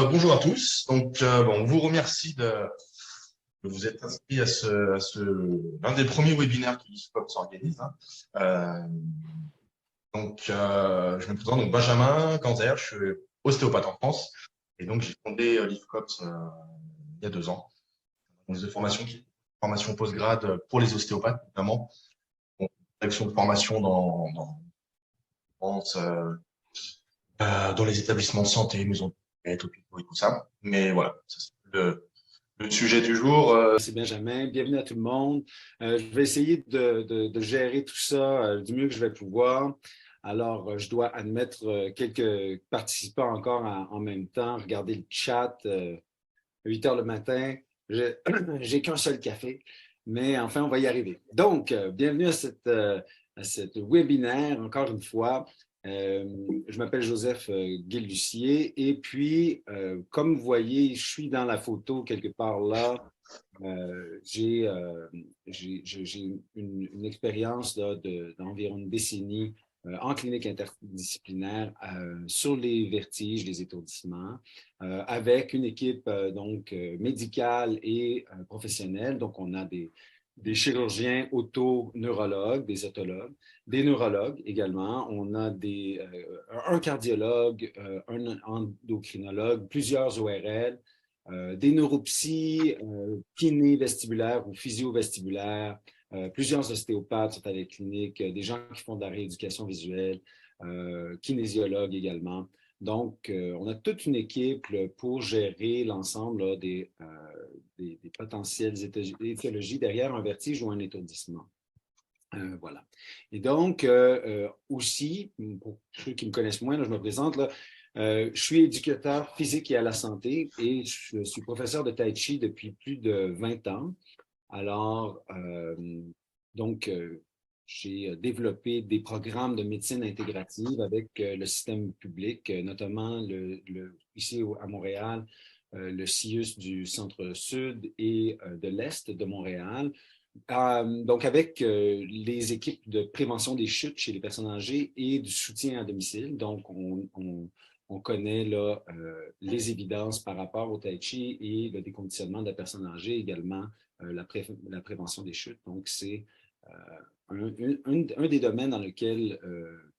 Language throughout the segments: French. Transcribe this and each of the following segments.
Bonjour à tous. On vous remercie de vous être inscrits l'un des premiers webinaires que l'IFCOP s'organise, hein. Euh, je me présente, donc Benjamin Canzer, je suis ostéopathe en France et donc j'ai fondé l'IFCOP il y a 2 ans. Donc, de formation post-grade pour les ostéopathes notamment, donc, action de formation dans France, dans les établissements de santé, maisons de retraite, hôpitaux et tout ça. Mais voilà, ça, c'est le sujet du jour. C'est Benjamin, bienvenue à tout le monde. Je vais essayer de gérer tout ça du mieux que je vais pouvoir. Alors, je dois admettre quelques participants encore en même temps. Regardez le chat, 8 heures le matin. J'ai qu'un seul café, mais enfin, on va y arriver. Donc, bienvenue à cette webinaire, encore une fois. Je m'appelle Joseph Guillucier et puis, comme vous voyez, je suis dans la photo quelque part là. J'ai une expérience d'environ une décennie en clinique interdisciplinaire sur les vertiges, les étourdissements, avec une équipe médicale et professionnelle. Donc, on a des chirurgiens auto-neurologues, des otologues, des neurologues également. On a un cardiologue, un endocrinologue, plusieurs ORL, des neuropsies, kinés vestibulaires ou physio-vestibulaires. Plusieurs ostéopathes sont à la clinique, des gens qui font de la rééducation visuelle, kinésiologues également. Donc, on a toute une équipe pour gérer l'ensemble des potentielles étiologies derrière un vertige ou un étourdissement. Voilà. Et donc, aussi, pour ceux qui me connaissent moins, là, je me présente, là, je suis éducateur physique et à la santé et je suis professeur de Tai Chi depuis plus de 20 ans. Alors, j'ai développé des programmes de médecine intégrative avec le système public, notamment ici à Montréal, le CIUS du centre-sud et de l'est de Montréal. Donc, avec les équipes de prévention des chutes chez les personnes âgées et du soutien à domicile. Donc, on connaît là, les évidences par rapport au Tai Chi et le déconditionnement de la personne âgée, également la prévention des chutes. Donc, c'est un des domaines dans lequel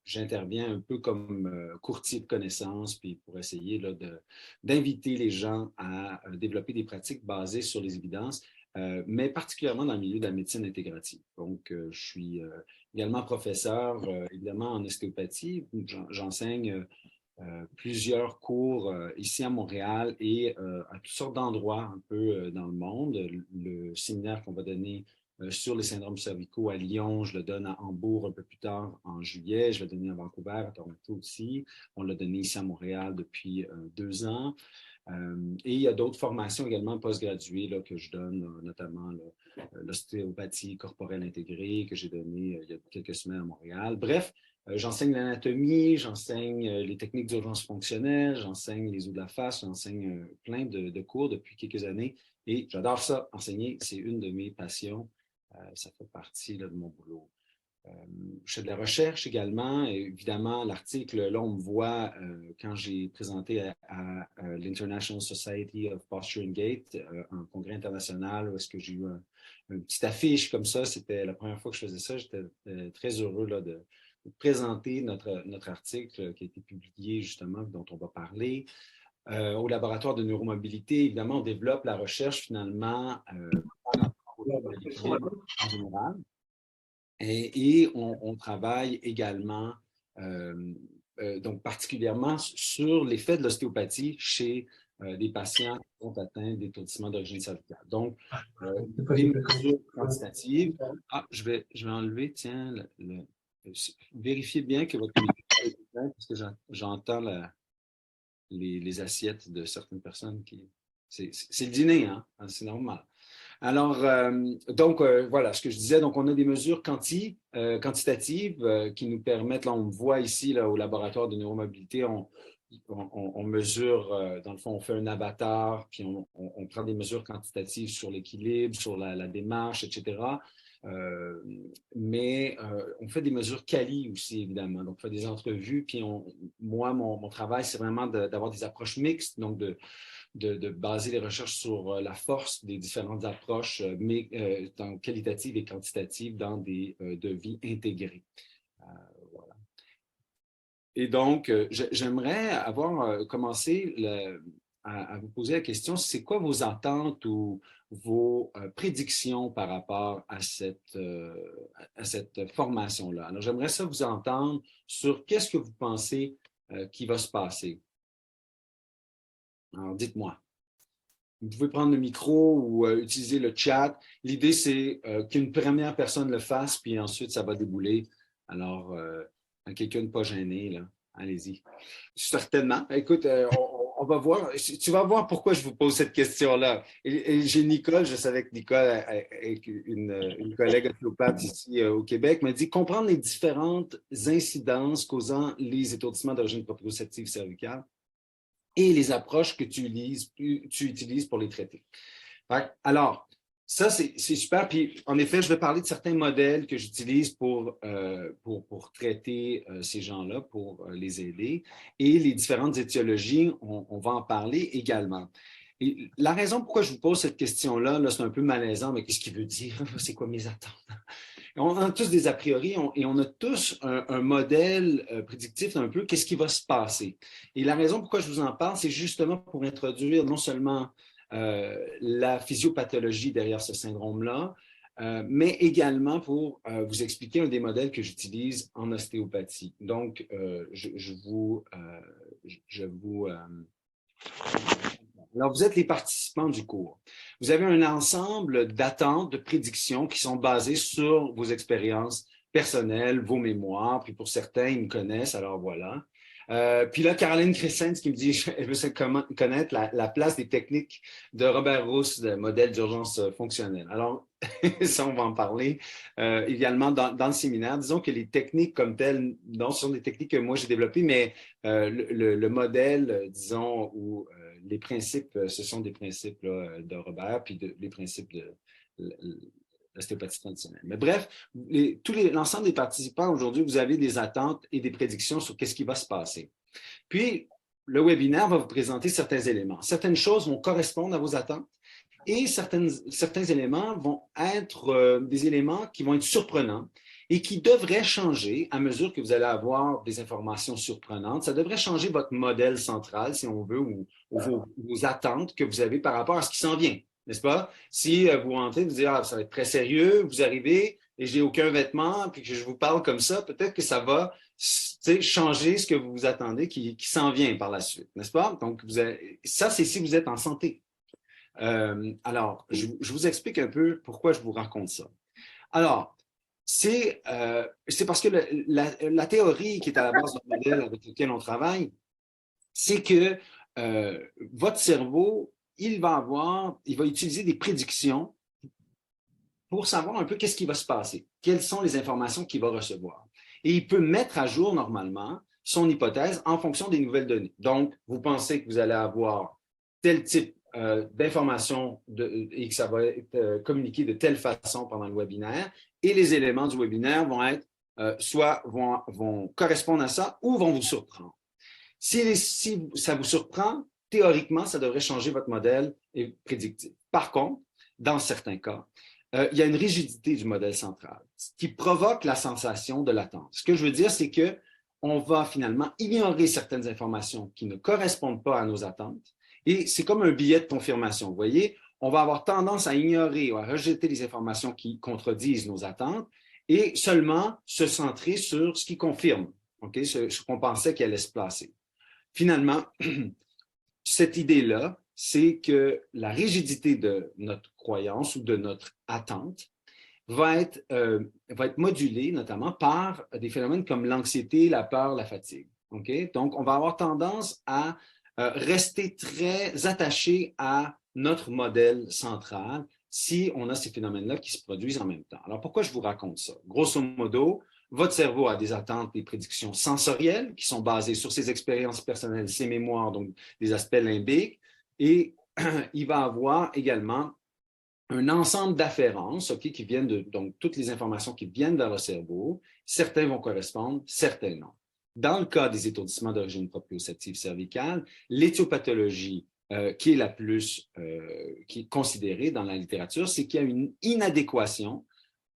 j'interviens un peu comme courtier de connaissances, puis pour essayer là, d'inviter les gens à développer des pratiques basées sur les évidences, mais particulièrement dans le milieu de la médecine intégrative. Donc, je suis également professeur, évidemment, en ostéopathie. J'enseigne plusieurs cours ici à Montréal et à toutes sortes d'endroits un peu dans le monde. Le séminaire qu'on va donner sur les syndromes cervicaux à Lyon, je le donne à Hambourg un peu plus tard en juillet. Je l'ai donné à Vancouver, à Toronto aussi. On l'a donné ici à Montréal depuis 2 ans. Et il y a d'autres formations également postgraduées là, que je donne, notamment l'ostéopathie corporelle intégrée que j'ai donnée il y a quelques semaines à Montréal. Bref, j'enseigne l'anatomie, j'enseigne les techniques d'urgence fonctionnelle, j'enseigne les os de la face, j'enseigne plein de cours depuis quelques années et j'adore ça, enseigner, c'est une de mes passions. Ça fait partie là, de mon boulot. Je fais de la recherche également. Évidemment, l'article, là, on me voit quand j'ai présenté à l'International Society of Posture and Gait, un congrès international où est-ce que j'ai eu une petite affiche comme ça. C'était la première fois que je faisais ça. J'étais très heureux là, de présenter notre article qui a été publié justement, dont on va parler. Au laboratoire de neuromobilité, évidemment, on développe la recherche finalement en général. Et on travaille également, donc particulièrement sur l'effet de l'ostéopathie chez des patients qui sont atteints d'étourdissement d'origine cervicale. Donc, des mesures quantitatives. Ah, je vais enlever, tiens, vérifiez bien que votre micro est éteint parce que j'entends les assiettes de certaines personnes qui... C'est le dîner, hein? C'est normal. Alors, voilà ce que je disais. Donc, on a des mesures quantitatives qui nous permettent, là, on me voit ici là, au laboratoire de neuromobilité, on mesure, dans le fond, on fait un avatar, puis on prend des mesures quantitatives sur l'équilibre, sur la démarche, etc. Mais on fait des mesures quali aussi, évidemment. Donc, on fait des entrevues, puis moi, mon travail, c'est vraiment d'avoir des approches mixtes, donc de baser les recherches sur la force des différentes approches, mais qualitatives et quantitatives dans des devis intégrés. Voilà. Et donc, j'aimerais avoir commencé à vous poser la question, c'est quoi vos attentes ou vos prédictions par rapport à cette formation-là? Alors, j'aimerais ça vous entendre sur qu'est-ce que vous pensez qui va se passer. Alors, dites-moi. Vous pouvez prendre le micro ou utiliser le chat. L'idée, c'est qu'une première personne le fasse, puis ensuite, ça va débouler. Alors, quelqu'un de pas gêné, là. Allez-y. Certainement. Écoute, on va voir. Tu vas voir pourquoi je vous pose cette question-là. Et j'ai Nicole, je savais que Nicole, avec une collègue ostéopathe ici au Québec, m'a dit comprendre les différentes incidences causant les étourdissements d'origine proprioceptive cervicale et les approches que tu utilises pour les traiter. Alors, ça, c'est super. Puis, en effet, je vais parler de certains modèles que j'utilise pour traiter ces gens-là, pour les aider. Et les différentes étiologies, on va en parler également. Et la raison pourquoi je vous pose cette question-là, là, c'est un peu malaisant, mais qu'est-ce qu'il veut dire? C'est quoi mes attentes? On a tous des a priori et on a tous un modèle prédictif un peu, qu'est-ce qui va se passer. Et la raison pourquoi je vous en parle, c'est justement pour introduire non seulement la physiopathologie derrière ce syndrome-là, mais également pour vous expliquer un des modèles que j'utilise en ostéopathie. Donc, alors, vous êtes les participants du cours. Vous avez un ensemble d'attentes, de prédictions qui sont basées sur vos expériences personnelles, vos mémoires, puis pour certains, ils me connaissent, alors voilà. Puis là, Caroline Crescens qui me dit, elle veut connaître la place des techniques de Robert Rousse, le modèle d'urgence fonctionnelle. Alors, ça, on va en parler également dans le séminaire. Disons que les techniques comme telles, non, ce sont des techniques que moi j'ai développées, mais le modèle, disons, où les principes, ce sont des principes là, de Robert, puis les principes de l'ostéopathie traditionnelle. Mais bref, l'ensemble des participants aujourd'hui, vous avez des attentes et des prédictions sur qu'est-ce qui va se passer. Puis, le webinaire va vous présenter certains éléments. Certaines choses vont correspondre à vos attentes et certains éléments vont être des éléments qui vont être surprenants et qui devraient changer à mesure que vous allez avoir des informations surprenantes. Ça devrait changer votre modèle central, si on veut, ou vos attentes que vous avez par rapport à ce qui s'en vient, n'est-ce pas? Si vous rentrez, vous dites, ah, ça va être très sérieux, vous arrivez et j'ai aucun vêtement, puis que je vous parle comme ça, peut-être que ça va changer ce que vous attendez qui s'en vient par la suite, n'est-ce pas? Donc, ça, c'est si vous êtes en santé. Alors, je vous explique un peu pourquoi je vous raconte ça. Alors, c'est parce que la théorie qui est à la base du modèle avec lequel on travaille, c'est que votre cerveau, il va utiliser des prédictions pour savoir un peu qu'est-ce qui va se passer, quelles sont les informations qu'il va recevoir. Et il peut mettre à jour normalement son hypothèse en fonction des nouvelles données. Donc, vous pensez que vous allez avoir tel type d'informations et que ça va être communiqué de telle façon pendant le webinaire, et les éléments du webinaire vont être soit vont correspondre à ça ou vont vous surprendre. Si ça vous surprend, théoriquement, ça devrait changer votre modèle prédictif. Par contre, dans certains cas, il y a une rigidité du modèle central qui provoque la sensation de l'attente. Ce que je veux dire, c'est qu'on va finalement ignorer certaines informations qui ne correspondent pas à nos attentes et c'est comme un billet de confirmation. Vous voyez, on va avoir tendance à ignorer ou à rejeter les informations qui contredisent nos attentes et seulement se centrer sur ce qui confirme, okay, ce qu'on pensait qu'il allait se placer. Finalement, cette idée-là, c'est que la rigidité de notre croyance ou de notre attente va être modulée notamment par des phénomènes comme l'anxiété, la peur, la fatigue. Okay? Donc, on va avoir tendance à rester très attaché à notre modèle central si on a ces phénomènes-là qui se produisent en même temps. Alors, pourquoi je vous raconte ça? Grosso modo, votre cerveau a des attentes, des prédictions sensorielles qui sont basées sur ses expériences personnelles, ses mémoires, donc des aspects limbiques, et il va avoir également un ensemble d'afférences, OK, qui viennent donc toutes les informations qui viennent vers le cerveau. Certains vont correspondre, certains non. Dans le cas des étourdissements d'origine proprioceptive cervicale, l'éthiopathologie qui est la plus qui est considérée dans la littérature, c'est qu'il y a une inadéquation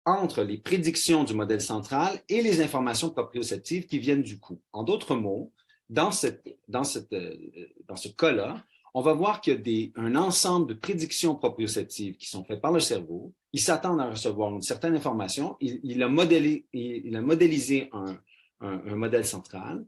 entre les prédictions du modèle central et les informations proprioceptives qui viennent du cou. En d'autres mots, dans ce cas-là, on va voir qu'il y a un ensemble de prédictions proprioceptives qui sont faites par le cerveau. Il s'attend à recevoir une certaine information. Il a modélisé un modèle central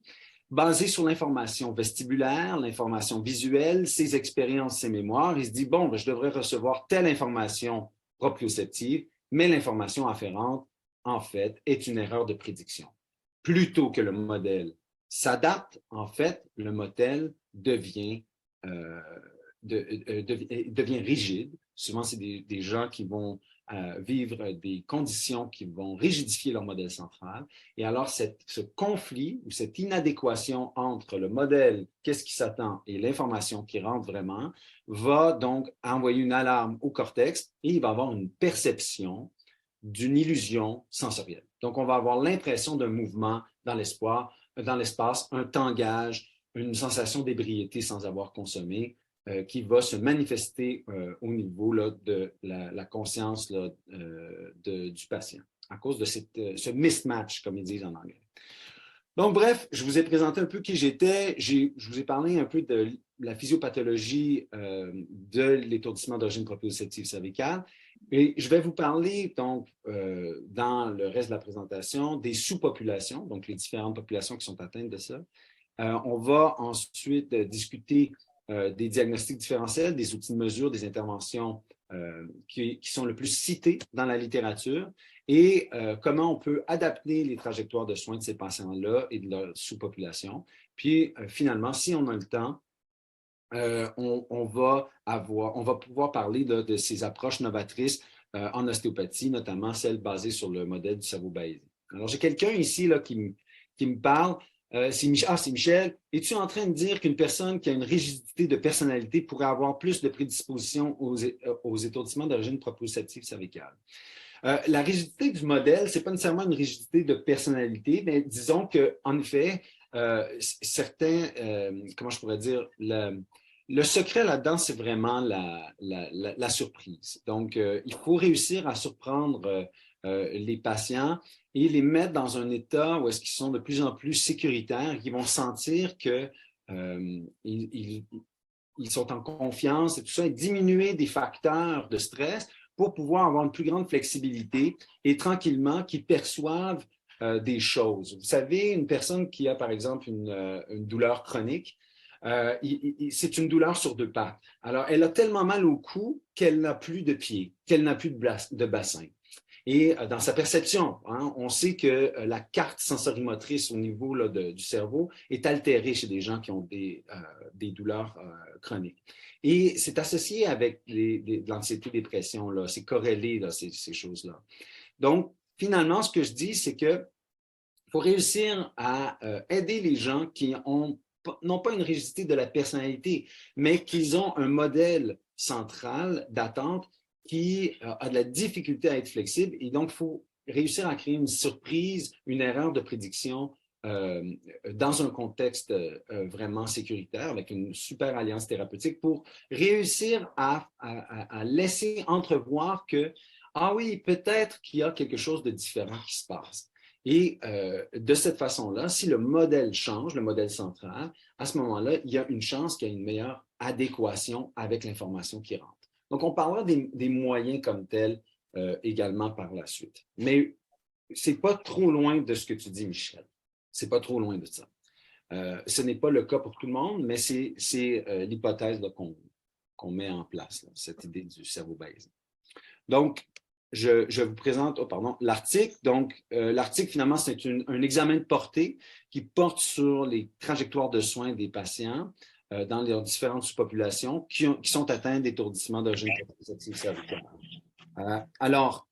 basé sur l'information vestibulaire, l'information visuelle, ses expériences, ses mémoires. Il se dit, bon, je devrais recevoir telle information proprioceptive, mais l'information afférente, en fait, est une erreur de prédiction. Plutôt que le modèle s'adapte, en fait, le modèle devient rigide. Souvent, c'est des gens qui vont vivre des conditions qui vont rigidifier leur modèle central. Et alors, ce conflit ou cette inadéquation entre le modèle, qu'est-ce qui s'attend, et l'information qui rentre vraiment, va donc envoyer une alarme au cortex et il va avoir une perception d'une illusion sensorielle. Donc, on va avoir l'impression d'un mouvement dans l'espace, un tangage, une sensation d'ébriété sans avoir consommé, qui va se manifester au niveau là, de la conscience là, du patient, à cause de ce mismatch, comme ils disent en anglais. Donc, bref, je vous ai présenté un peu qui j'étais. Je vous ai parlé un peu de la physiopathologie de l'étourdissement d'origine proprioceptive cervicale. Et je vais vous parler, donc, dans le reste de la présentation, des sous-populations, donc les différentes populations qui sont atteintes de ça. On va ensuite discuter des diagnostics différentiels, des outils de mesure, des interventions qui sont le plus cités dans la littérature et comment on peut adapter les trajectoires de soins de ces patients-là et de leur sous-population. Puis, finalement, si on a le temps, on va pouvoir parler de ces approches novatrices en ostéopathie, notamment celles basées sur le modèle du cerveau bayésien. Alors, j'ai quelqu'un ici là, qui me parle. C'est Michel. Es-tu en train de dire qu'une personne qui a une rigidité de personnalité pourrait avoir plus de prédisposition aux étourdissements d'origine proprioceptive cervicale? La rigidité du modèle, ce n'est pas nécessairement une rigidité de personnalité, mais disons qu'en effet, certains, comment je pourrais dire, le secret là-dedans, c'est vraiment la surprise. Donc, il faut réussir à surprendre les patients et les mettre dans un état où est-ce qu'ils sont de plus en plus sécuritaires, qu'ils vont sentir qu'ils sont en confiance et tout ça, et diminuer des facteurs de stress pour pouvoir avoir une plus grande flexibilité et tranquillement qu'ils perçoivent des choses. Vous savez, une personne qui a, par exemple, une douleur chronique, c'est une douleur sur deux pattes. Alors, elle a tellement mal au cou qu'elle n'a plus de pied, qu'elle n'a plus de bassin. Et dans sa perception, hein, on sait que la carte sensorimotrice au niveau là, du cerveau est altérée chez des gens qui ont des douleurs chroniques. Et c'est associé avec l'anxiété, dépression, là, c'est corrélé, là, ces choses-là. Donc, finalement, ce que je dis, c'est qu'il faut réussir à aider les gens qui n'ont pas une rigidité de la personnalité, mais qu'ils ont un modèle central d'attente qui a de la difficulté à être flexible. Et donc, il faut réussir à créer une surprise, une erreur de prédiction dans un contexte vraiment sécuritaire, avec une super alliance thérapeutique pour réussir à laisser entrevoir que, ah oui, peut-être qu'il y a quelque chose de différent qui se passe. Et de cette façon-là, si le modèle change, le modèle central, à ce moment-là, il y a une chance qu'il y ait une meilleure adéquation avec l'information qui rentre. Donc, on parlera des moyens comme tels également par la suite. Mais ce n'est pas trop loin de ce que tu dis, Michel. Ce n'est pas trop loin de ça. Ce n'est pas le cas pour tout le monde, mais c'est l'hypothèse qu'on met en place, là, cette idée du cerveau bayésien. Donc, je vous présente l'article. Donc, l'article, finalement, c'est un examen de portée qui porte sur les trajectoires de soins des patients dans leurs différentes sous-populations qui sont atteintes d'étourdissement d'origine proprioceptive cervicale. Alors,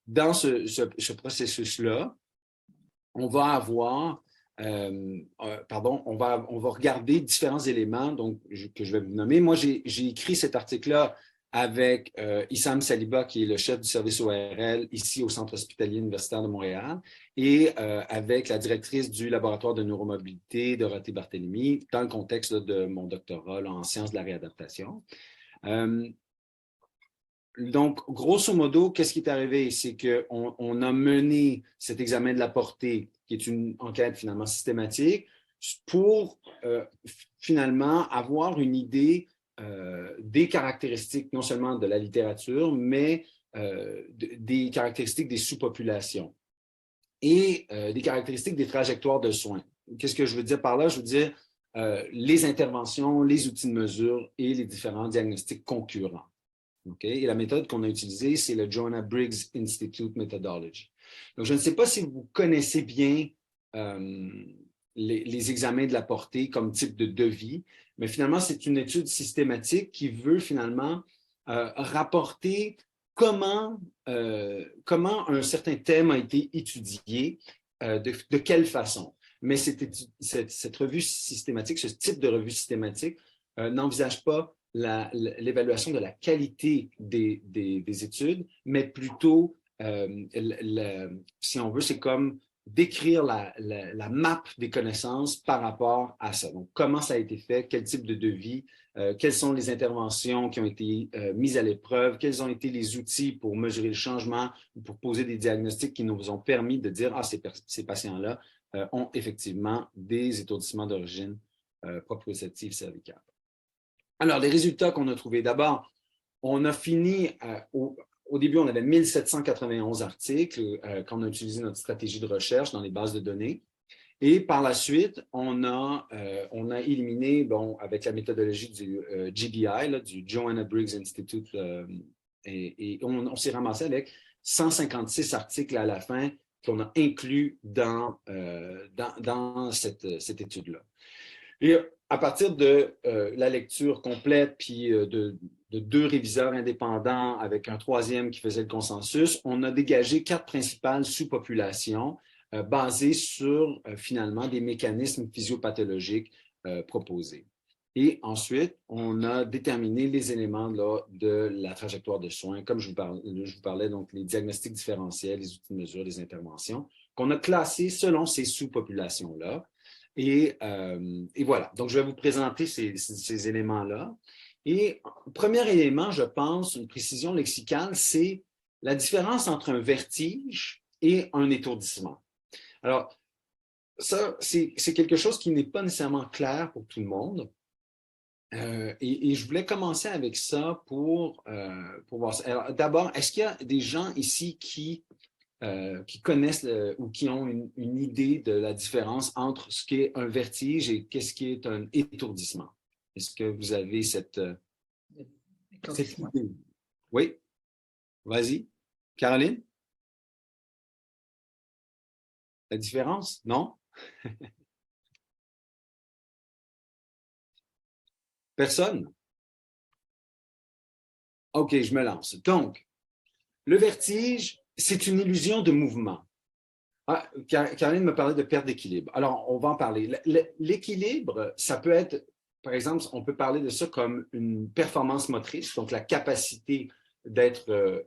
dans ce processus-là, on va avoir, on va regarder différents éléments donc, que je vais vous nommer. Moi, j'ai écrit cet article-là avec Issam Saliba, qui est le chef du service ORL ici au Centre hospitalier universitaire de Montréal, et avec la directrice du laboratoire de neuromobilité, Dorothée Barthélemy, dans le contexte là, de mon doctorat là, en sciences de la réadaptation. Donc, grosso modo, qu'est-ce qui est arrivé? C'est qu'on a mené cet examen de la portée, qui est une enquête finalement systématique, pour finalement avoir une idée des caractéristiques, non seulement de la littérature, mais des caractéristiques des sous-populations et des caractéristiques des trajectoires de soins. Qu'est-ce que je veux dire par là? Je veux dire les interventions, les outils de mesure et les différents diagnostics concurrents. Okay? Et la méthode qu'on a utilisée, c'est le Joanna Briggs Institute Methodology. Donc, je ne sais pas si vous connaissez bien les examens de la portée comme type de devis, mais finalement, c'est une étude systématique qui veut finalement rapporter comment un certain thème a été étudié, de quelle façon. Mais cette revue systématique, ce type de revue systématique, n'envisage pas l'évaluation de la qualité des études, mais plutôt, si on veut, c'est comme décrire la map des connaissances par rapport à ça. Donc, comment ça a été fait, quel type de devis, quelles sont les interventions qui ont été mises à l'épreuve, quels ont été les outils pour mesurer le changement, pour poser des diagnostics qui nous ont permis de dire, ah, ces patients-là ont effectivement des étourdissements d'origine proprioceptive cervicale. Alors, les résultats qu'on a trouvés, d'abord, on a fini, au début, on avait 1791 articles quand on a utilisé notre stratégie de recherche dans les bases de données. Et par la suite, on a éliminé, bon, avec la méthodologie du GBI, là, du Joanna Briggs Institute, et on s'est ramassé avec 156 articles à la fin qu'on a inclus dans cette étude-là. Et à partir de la lecture complète, puis de 2 réviseurs indépendants avec un 3e qui faisait le consensus, on a dégagé 4 principales sous-populations basées sur finalement des mécanismes physiopathologiques proposés. Et ensuite, on a déterminé les éléments là, de la trajectoire de soins, comme je vous parlais, donc les diagnostics différentiels, les outils de mesure, les interventions, qu'on a classés selon ces sous-populations-là. Et voilà, donc je vais vous présenter ces éléments-là. Et premier élément, je pense, une précision lexicale, c'est la différence entre un vertige et un étourdissement. Alors, ça, c'est quelque chose qui n'est pas nécessairement clair pour tout le monde. Et je voulais commencer avec ça pour voir ça. Alors, d'abord, est-ce qu'il y a des gens ici qui connaissent ou qui ont une idée de la différence entre ce qu'est un vertige et qu'est-ce qui est un étourdissement? Est-ce que vous avez cette idée? Oui? Vas-y. Caroline? La différence? Non? Personne? OK, je me lance. Donc, le vertige, c'est une illusion de mouvement. Ah, Caroline me parlait de perte d'équilibre. Alors, on va en parler. L'équilibre, ça peut être, par exemple, on peut parler de ça comme une performance motrice, donc la capacité d'être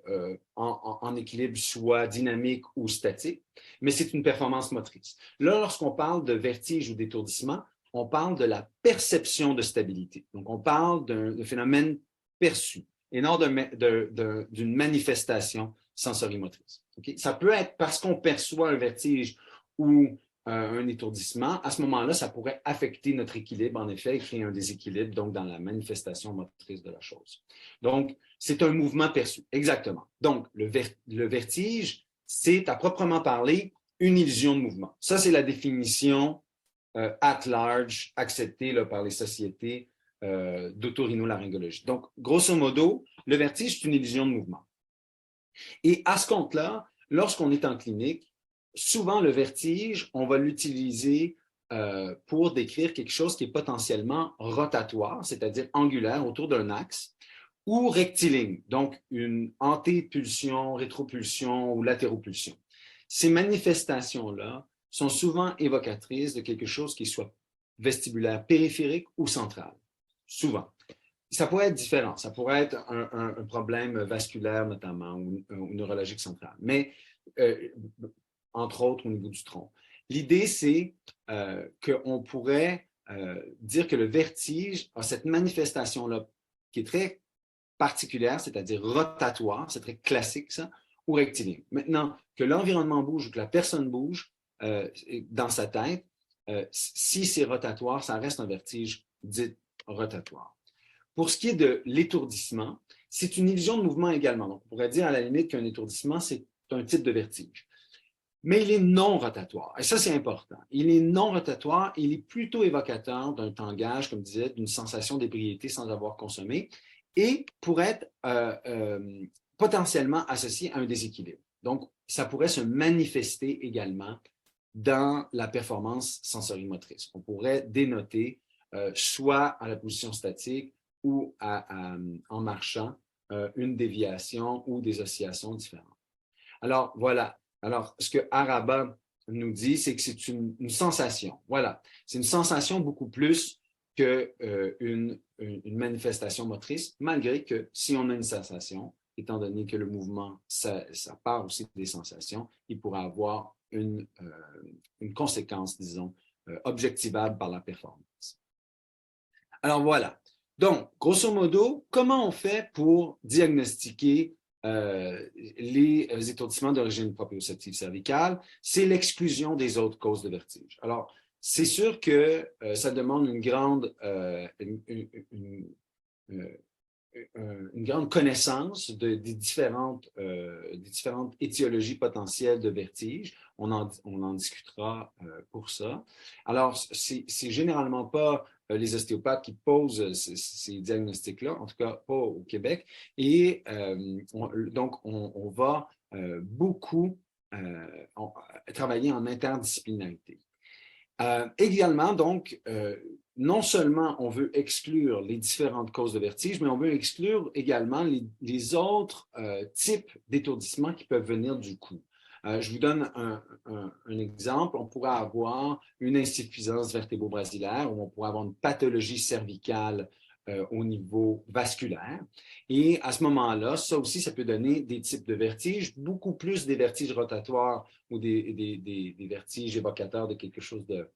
en équilibre, soit dynamique ou statique, mais c'est une performance motrice. Là, lorsqu'on parle de vertige ou d'étourdissement, on parle de la perception de stabilité. Donc, on parle d'un phénomène perçu et non d'une manifestation sensorimotrice. Okay? Ça peut être parce qu'on perçoit un vertige ou un étourdissement. À ce moment-là, ça pourrait affecter notre équilibre, en effet, et créer un déséquilibre, donc dans la manifestation motrice de la chose. Donc, c'est un mouvement perçu, exactement. Donc, le vertige, c'est à proprement parler une illusion de mouvement. Ça, c'est la définition at large acceptée là, par les sociétés d'autorinolaryngologie. Donc, grosso modo, le vertige, c'est une illusion de mouvement. Et à ce compte-là, lorsqu'on est en clinique, souvent le vertige, on va l'utiliser pour décrire quelque chose qui est potentiellement rotatoire, c'est-à-dire angulaire autour d'un axe, ou rectiligne, donc une antépulsion, rétropulsion ou latéropulsion. Ces manifestations-là sont souvent évocatrices de quelque chose qui soit vestibulaire périphérique ou central, souvent. ça pourrait être différent. Ça pourrait être un problème vasculaire notamment ou neurologique central. Mais entre autres au niveau du tronc. L'idée, c'est qu'on pourrait dire que le vertige a cette manifestation-là qui est très particulière, c'est-à-dire rotatoire, c'est très classique ça, ou rectiligne. Maintenant, que l'environnement bouge ou que la personne bouge dans sa tête, si c'est rotatoire, ça reste un vertige dit rotatoire. Pour ce qui est de l'étourdissement, c'est une illusion de mouvement également. Donc, on pourrait dire à la limite qu'un étourdissement, c'est un type de vertige. Mais il est non rotatoire. Et ça, c'est important. Il est non rotatoire, il est plutôt évocateur d'un tangage, comme je disais, d'une sensation d'ébriété sans avoir consommé, et pourrait être potentiellement associé à un déséquilibre. Donc, ça pourrait se manifester également dans la performance sensorimotrice. On pourrait dénoter soit à la position statique ou en marchant une déviation ou des oscillations différentes. Alors, voilà. Alors, ce que Araba nous dit, c'est que c'est une sensation. Voilà. C'est une sensation beaucoup plus qu'une manifestation motrice, malgré que si on a une sensation, étant donné que le mouvement, ça part aussi des sensations, il pourra avoir une conséquence, disons, objectivable par la performance. Alors voilà. Donc, grosso modo, comment on fait pour diagnostiquer les étourdissements d'origine proprioceptive cervicale? C'est l'exclusion des autres causes de vertige. Alors, c'est sûr que ça demande une grande connaissance des différentes étiologies potentielles de vertige. On en discutera pour ça. Alors, c'est généralement pas les ostéopathes qui posent ces diagnostics-là, en tout cas pas au Québec. Et donc, on va beaucoup travailler en interdisciplinarité. Également, donc, non seulement on veut exclure les différentes causes de vertige, mais on veut exclure également les autres types d'étourdissements qui peuvent venir du cou. Je vous donne un exemple. On pourrait avoir une insuffisance vertébro-basilaire ou on pourrait avoir une pathologie cervicale au niveau vasculaire. Et à ce moment-là, ça aussi, ça peut donner des types de vertiges, beaucoup plus des vertiges rotatoires ou des vertiges évocateurs de quelque chose de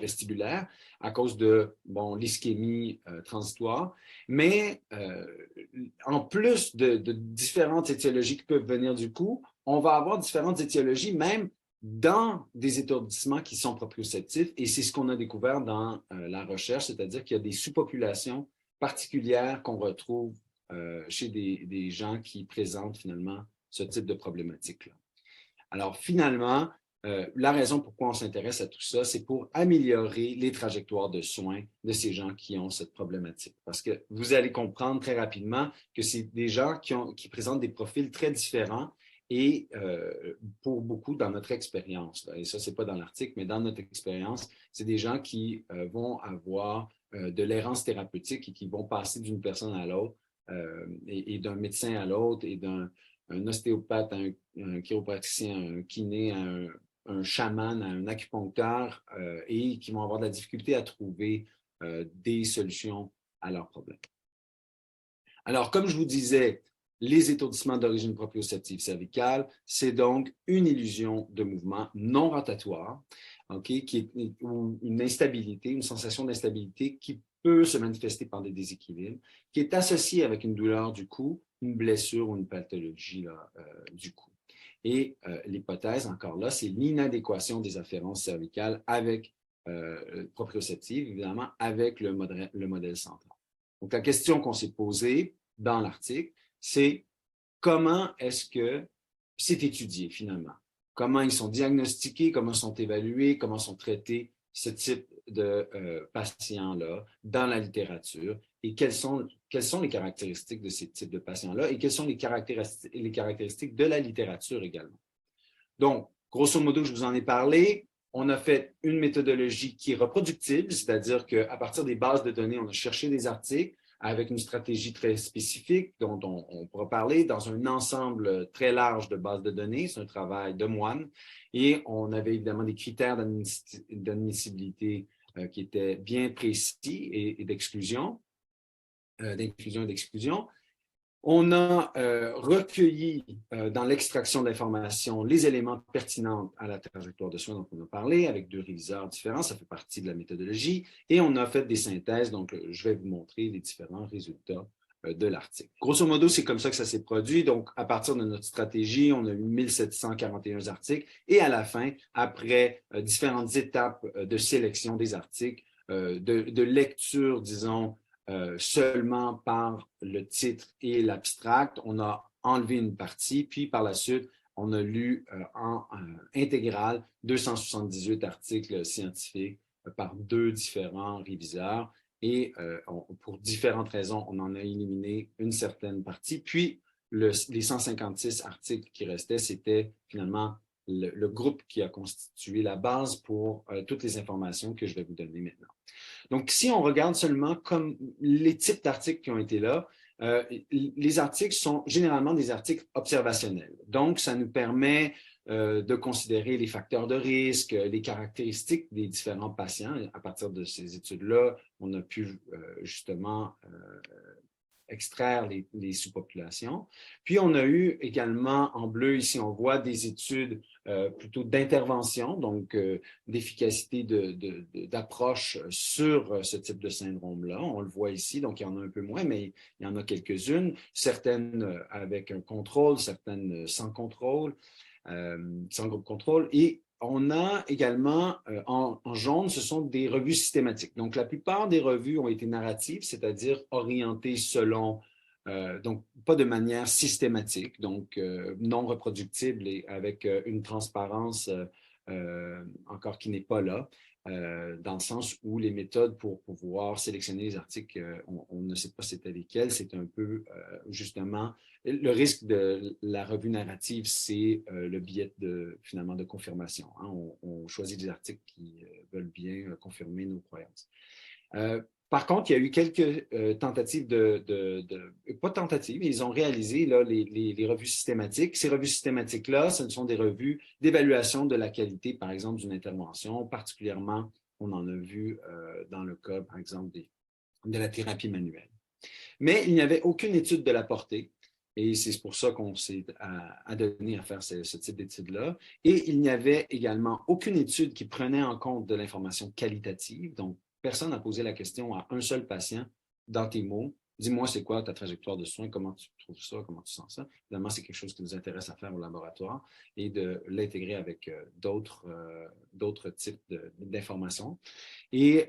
vestibulaire à cause de l'ischémie transitoire. Mais en plus de différentes étiologies qui peuvent venir du cou, on va avoir différentes étiologies même dans des étourdissements qui sont proprioceptifs. Et c'est ce qu'on a découvert dans la recherche, c'est-à-dire qu'il y a des sous-populations particulières qu'on retrouve chez des gens qui présentent finalement ce type de problématique-là. Alors finalement, la raison pourquoi on s'intéresse à tout ça, c'est pour améliorer les trajectoires de soins de ces gens qui ont cette problématique. Parce que vous allez comprendre très rapidement que c'est des gens qui présentent des profils très différents et pour beaucoup dans notre expérience, et ça, c'est pas dans l'article, mais dans notre expérience, c'est des gens qui vont avoir de l'errance thérapeutique et qui vont passer d'une personne à l'autre et d'un médecin à l'autre et d'un ostéopathe, un chiropraticien, un kiné, un chaman, un acupuncteur et qui vont avoir de la difficulté à trouver des solutions à leurs problèmes. Alors, comme je vous disais, les étourdissements d'origine proprioceptive cervicale, c'est donc une illusion de mouvement non rotatoire, ou une instabilité, une sensation d'instabilité qui peut se manifester par des déséquilibres, qui est associée avec une douleur du cou, une blessure ou une pathologie du cou. Et l'hypothèse, encore là, c'est l'inadéquation des afférences cervicales avec proprioceptive, évidemment, avec le modèle central. Donc, la question qu'on s'est posée dans l'article, c'est comment est-ce que c'est étudié finalement? Comment ils sont diagnostiqués, comment sont évalués, comment sont traités ce type de patients-là dans la littérature et quelles sont les caractéristiques de ces types de patients-là et quelles sont les caractéristiques de la littérature également. Donc, grosso modo, je vous en ai parlé. On a fait une méthodologie qui est reproductible, c'est-à-dire qu'à partir des bases de données, on a cherché des articles avec une stratégie très spécifique dont on pourra parler dans un ensemble très large de bases de données. C'est un travail de moine. Et on avait évidemment des critères d'admissibilité qui était bien précis et d'inclusion et d'exclusion. On a recueilli dans l'extraction de l'information les éléments pertinents à la trajectoire de soins dont on a parlé avec 2 réviseurs différents, ça fait partie de la méthodologie, et on a fait des synthèses, donc je vais vous montrer les différents résultats de l'article. Grosso modo, c'est comme ça que ça s'est produit, donc à partir de notre stratégie, on a eu 1741 articles, et à la fin, après différentes étapes de sélection des articles, de lecture, disons, seulement par le titre et l'abstract. On a enlevé une partie, puis par la suite, on a lu en intégral 278 articles scientifiques par 2 différents réviseurs. Et pour différentes raisons, on en a éliminé une certaine partie. Puis, les 156 articles qui restaient, c'était finalement le groupe qui a constitué la base pour toutes les informations que je vais vous donner maintenant. Donc, si on regarde seulement comme les types d'articles qui ont été là, les articles sont généralement des articles observationnels. Donc, ça nous permet de considérer les facteurs de risque, les caractéristiques des différents patients. À partir de ces études-là, on a pu justement extraire les sous-populations. Puis, on a eu également, en bleu, ici, on voit des études plutôt d'intervention, donc d'efficacité d'approche sur ce type de syndrome-là. On le voit ici, donc il y en a un peu moins, mais il y en a quelques-unes, certaines avec un contrôle, certaines sans contrôle, sans groupe contrôle. Et on a également, en jaune, ce sont des revues systématiques. Donc, la plupart des revues ont été narratives, c'est-à-dire orientées selon, donc pas de manière systématique, donc non reproductible et avec une transparence encore qui n'est pas là, dans le sens où les méthodes pour pouvoir sélectionner les articles, on ne sait pas c'était lesquels, c'est un peu justement le risque de la revue narrative, c'est le biais finalement de confirmation. Hein. On choisit des articles qui veulent bien confirmer nos croyances. Par contre, il y a eu quelques tentatives pas tentatives, ils ont réalisé là, les revues systématiques. Ces revues systématiques-là, ce sont des revues d'évaluation de la qualité, par exemple, d'une intervention. Particulièrement, on en a vu dans le cas, par exemple, de la thérapie manuelle. Mais il n'y avait aucune étude de la portée. Et c'est pour ça qu'on s'est adonné à faire ce type d'études-là. Et il n'y avait également aucune étude qui prenait en compte de l'information qualitative. Donc, personne n'a posé la question à un seul patient, dans tes mots, dis-moi c'est quoi ta trajectoire de soins, comment tu trouves ça, comment tu sens ça. Évidemment, c'est quelque chose qui nous intéresse à faire au laboratoire et de l'intégrer avec d'autres types d'informations. Et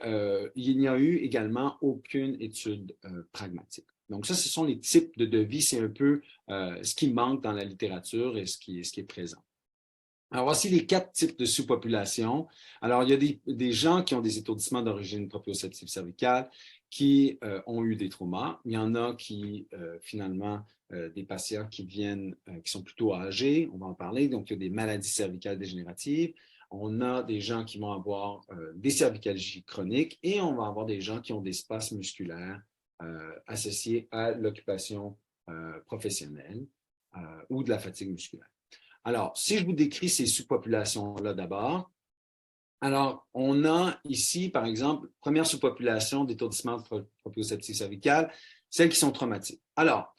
il n'y a eu également aucune étude pragmatique. Donc ça, ce sont les types de devis, c'est un peu ce qui manque dans la littérature et ce qui est présent. Alors, voici les 4 types de sous-population. Alors, il y a des gens qui ont des étourdissements d'origine proprioceptive cervicale, qui ont eu des traumas. Il y en a qui, finalement, des patients qui viennent, qui sont plutôt âgés, on va en parler, donc il y a des maladies cervicales dégénératives. On a des gens qui vont avoir des cervicalgies chroniques et on va avoir des gens qui ont des spasmes musculaires associés à l'occupation professionnelle ou de la fatigue musculaire. Alors, si je vous décris ces sous-populations-là d'abord, alors, on a ici, par exemple, première sous-population d'étourdissement proprioceptif cervical, celles qui sont traumatiques. Alors,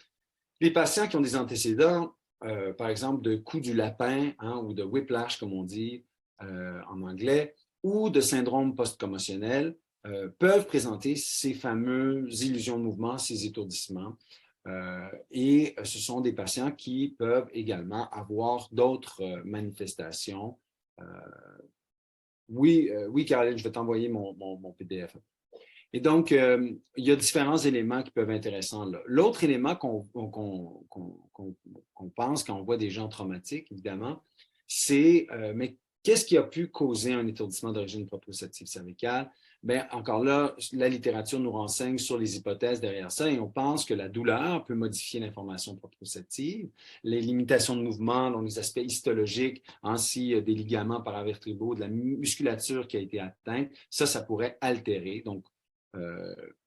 les patients qui ont des antécédents, par exemple, de coup du lapin hein, ou de whiplash, comme on dit en anglais, ou de syndrome post-commotionnel, peuvent présenter ces fameuses illusions de mouvement, ces étourdissements. Et ce sont des patients qui peuvent également avoir d'autres manifestations. Oui, Caroline, je vais t'envoyer mon PDF. Et donc, il y a différents éléments qui peuvent être intéressants là. L'autre élément qu'on pense quand on voit des gens traumatiques, évidemment, c'est mais qu'est-ce qui a pu causer un étourdissement d'origine proprioceptive cervicale? Bien, encore là, la littérature nous renseigne sur les hypothèses derrière ça et on pense que la douleur peut modifier l'information proprioceptive, les limitations de mouvement, donc les aspects histologiques, ainsi des ligaments paravertébraux, de la musculature qui a été atteinte, ça pourrait altérer donc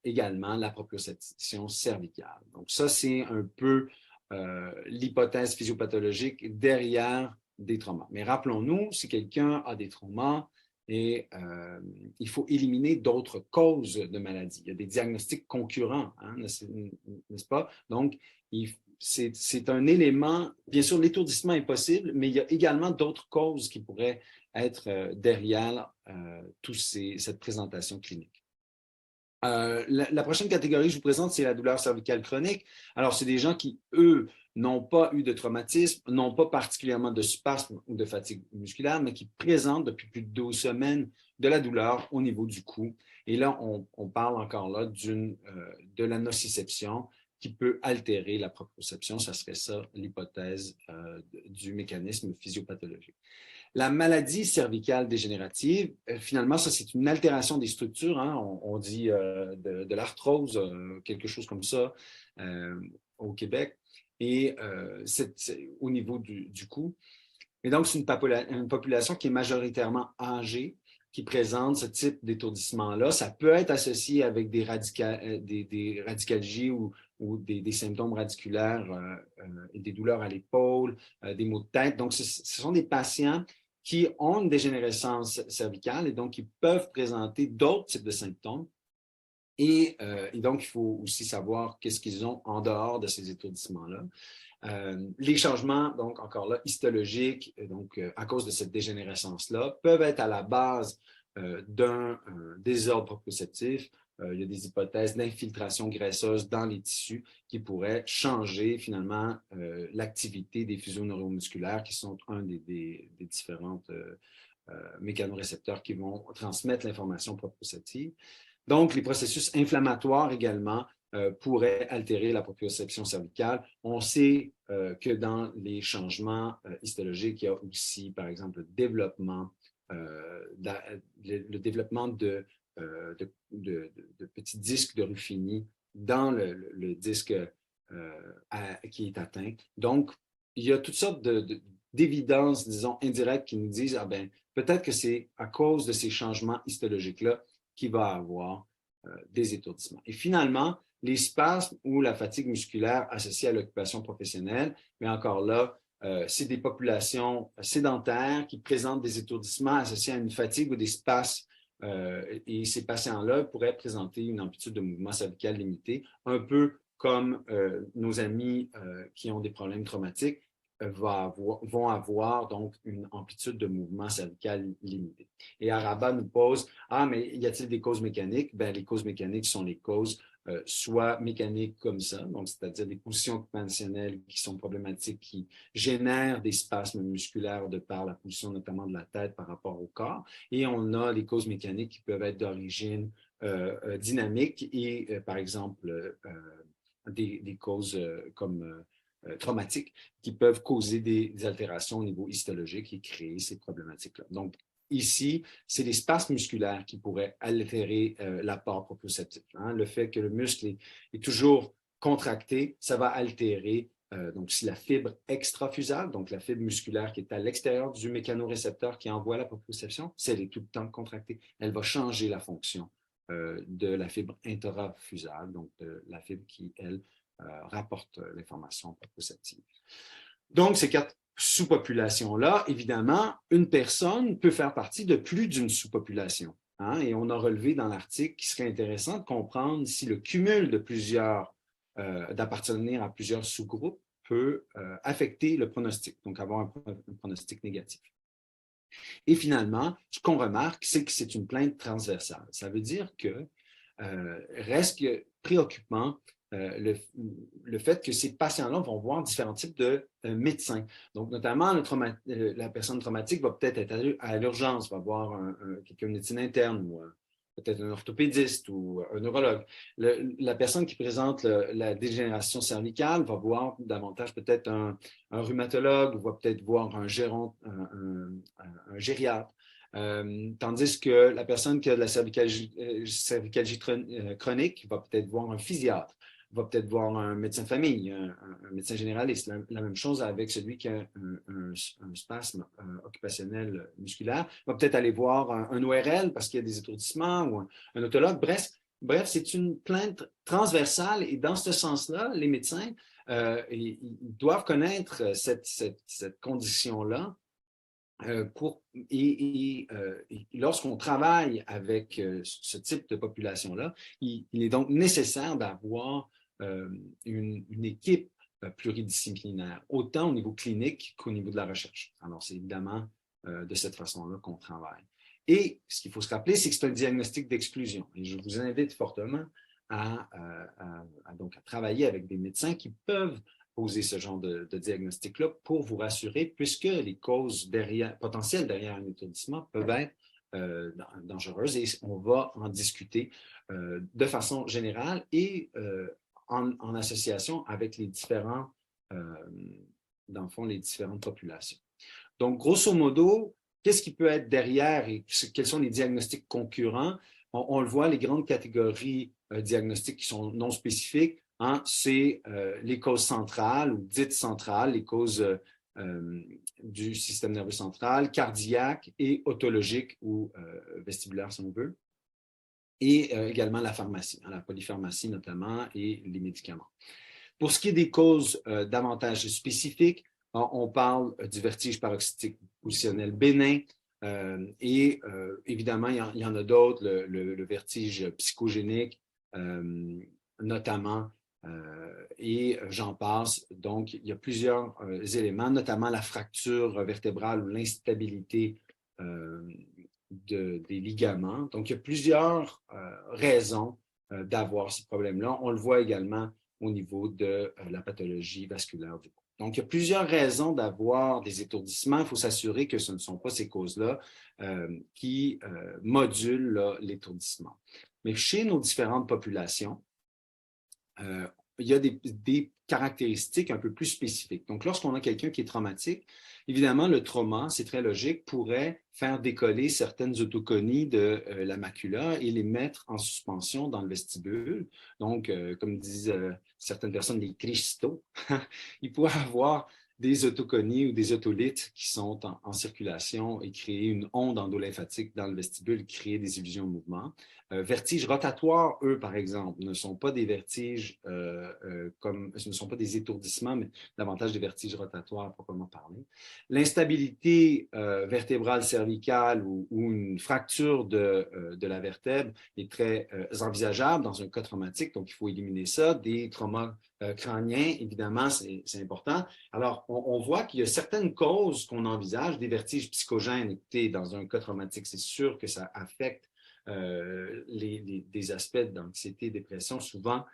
également la proprioception cervicale. Donc ça, c'est un peu l'hypothèse physiopathologique derrière des traumas. Mais rappelons-nous, si quelqu'un a des traumas, Et il faut éliminer d'autres causes de maladie. Il y a des diagnostics concurrents, hein, n'est-ce pas? Donc, c'est un élément, bien sûr, l'étourdissement est possible, mais il y a également d'autres causes qui pourraient être derrière cette présentation clinique. La prochaine catégorie que je vous présente, c'est la douleur cervicale chronique. Alors, c'est des gens qui, eux, n'ont pas eu de traumatisme, n'ont pas particulièrement de spasme ou de fatigue musculaire, mais qui présentent depuis plus de 12 semaines de la douleur au niveau du cou. Et là, on parle encore là de la nociception qui peut altérer la proprioception. Ça serait ça l'hypothèse du mécanisme physiopathologique. La maladie cervicale dégénérative, finalement, ça, c'est une altération des structures. Hein. On dit de l'arthrose, quelque chose comme ça, au Québec, et c'est au niveau du cou. Et donc, c'est une population qui est majoritairement âgée, qui présente ce type d'étourdissement-là. Ça peut être associé avec des radicalgies ou des symptômes radiculaires et des douleurs à l'épaule, des maux de tête. Donc, ce sont des patients qui ont une dégénérescence cervicale et donc qui peuvent présenter d'autres types de symptômes. Et donc, il faut aussi savoir qu'est-ce qu'ils ont en dehors de ces étourdissements-là. Les changements, donc encore là, histologiques, donc à cause de cette dégénérescence-là, peuvent être à la base d'un désordre proprioceptif. Il y a des hypothèses d'infiltration graisseuse dans les tissus qui pourraient changer finalement l'activité des fuseaux neuromusculaires qui sont un des différentes mécanorécepteurs qui vont transmettre l'information proprioceptive. Donc, les processus inflammatoires également pourraient altérer la proprioception cervicale. On sait que dans les changements histologiques, il y a aussi, par exemple, le développement de petits disques de Ruffini dans le disque qui est atteint. Donc, il y a toutes sortes d'évidences, disons, indirectes qui nous disent, ah ben, peut-être que c'est à cause de ces changements histologiques-là qu'il va avoir des étourdissements. Et finalement, les spasmes ou la fatigue musculaire associée à l'occupation professionnelle, mais encore là, c'est des populations sédentaires qui présentent des étourdissements associés à une fatigue ou des spasmes. Et ces patients-là pourraient présenter une amplitude de mouvement cervical limitée, un peu comme nos amis qui ont des problèmes traumatiques vont avoir donc une amplitude de mouvement cervical limitée. Et Araba nous pose, mais y a-t-il des causes mécaniques? Ben, les causes mécaniques sont les causes soit mécaniques comme ça, donc c'est-à-dire des positions occupationnelles qui sont problématiques, qui génèrent des spasmes musculaires de par la position notamment de la tête par rapport au corps. Et on a les causes mécaniques qui peuvent être d'origine dynamique et, par exemple, des causes comme traumatiques qui peuvent causer des altérations au niveau histologique et créer ces problématiques-là. Donc, ici, c'est les spasmes musculaires qui pourraient altérer l'apport proprioceptif. Hein. Le fait que le muscle est toujours contracté, ça va altérer donc si la fibre extrafusale, donc la fibre musculaire qui est à l'extérieur du mécanorécepteur qui envoie la proprioception, si elle est tout le temps contractée, elle va changer la fonction de la fibre intrafusale, donc de la fibre qui, elle, rapporte l'information proprioceptive. Donc, ces 4 sous-populations-là, évidemment, une personne peut faire partie de plus d'une sous-population. Hein, et on a relevé dans l'article qu'il serait intéressant de comprendre si le cumul de d'appartenir à plusieurs sous-groupes peut affecter le pronostic, donc avoir un pronostic négatif. Et finalement, ce qu'on remarque, c'est que c'est une plainte transversale. Ça veut dire que reste préoccupant le fait que ces patients-là vont voir différents types de médecins. Donc, notamment, la personne traumatique va peut-être être à l'urgence, va voir quelqu'un de médecine interne ou peut-être un orthopédiste ou un neurologue. La personne qui présente la dégénération cervicale va voir davantage peut-être un rhumatologue, va peut-être voir un gériatre. Tandis que la personne qui a de la cervicalgie chronique va peut-être voir un physiatre, va peut-être voir un médecin de famille, un médecin généraliste. La même chose avec celui qui a un spasme occupationnel musculaire, va peut-être aller voir un ORL parce qu'il y a des étourdissements ou un otologue. Bref, c'est une plainte transversale et dans ce sens-là, les médecins ils doivent connaître cette condition-là Lorsqu'on travaille avec ce type de population-là, il est donc nécessaire d'avoir une équipe pluridisciplinaire, autant au niveau clinique qu'au niveau de la recherche. Alors, c'est évidemment de cette façon-là qu'on travaille. Et ce qu'il faut se rappeler, c'est que c'est un diagnostic d'exclusion. Et je vous invite fortement à travailler avec des médecins qui peuvent poser ce genre de diagnostic-là pour vous rassurer, puisque les causes potentielles derrière un étourdissement peuvent être dangereuses et on va en discuter de façon générale et en association avec les différents, dans le fond, les différentes populations. Donc, grosso modo, qu'est-ce qui peut être derrière et quels sont les diagnostics concurrents? On le voit, les grandes catégories diagnostiques qui sont non spécifiques, hein, c'est les causes centrales ou dites centrales, les causes du système nerveux central, cardiaque et otologique ou vestibulaire, si on veut. Et également la pharmacie, hein, la polypharmacie notamment, et les médicaments. Pour ce qui est des causes davantage spécifiques, on parle du vertige paroxystique positionnel bénin et évidemment, il y en a d'autres, le vertige psychogénique notamment, et j'en passe. Donc, il y a plusieurs éléments, notamment la fracture vertébrale ou l'instabilité des ligaments. Donc, il y a plusieurs raisons d'avoir ces problèmes-là. On le voit également au niveau de la pathologie vasculaire du cou. Donc, il y a plusieurs raisons d'avoir des étourdissements. Il faut s'assurer que ce ne sont pas ces causes-là qui modulent l'étourdissement. Mais chez nos différentes populations, il y a des caractéristiques un peu plus spécifiques. Donc, lorsqu'on a quelqu'un qui est traumatique, évidemment, le trauma, c'est très logique, pourrait faire décoller certaines autoconies de la macula et les mettre en suspension dans le vestibule. Donc, comme disent certaines personnes, les cristaux, il pourrait avoir des autoconies ou des otolithes qui sont en circulation et créer une onde endolymphatique dans le vestibule, créer des illusions de mouvement. Vertiges rotatoires, eux, par exemple, ne sont pas des vertiges ce ne sont pas des étourdissements, mais davantage des vertiges rotatoires proprement parler. L'instabilité vertébrale cervicale ou une fracture de la vertèbre est très envisageable dans un cas traumatique, donc il faut éliminer ça. Des traumas crâniens, évidemment, c'est important. Alors, on voit qu'il y a certaines causes qu'on envisage, des vertiges psychogènes. Écoutez, dans un cas traumatique, c'est sûr que ça affecte des aspects d'anxiété, dépression, souvent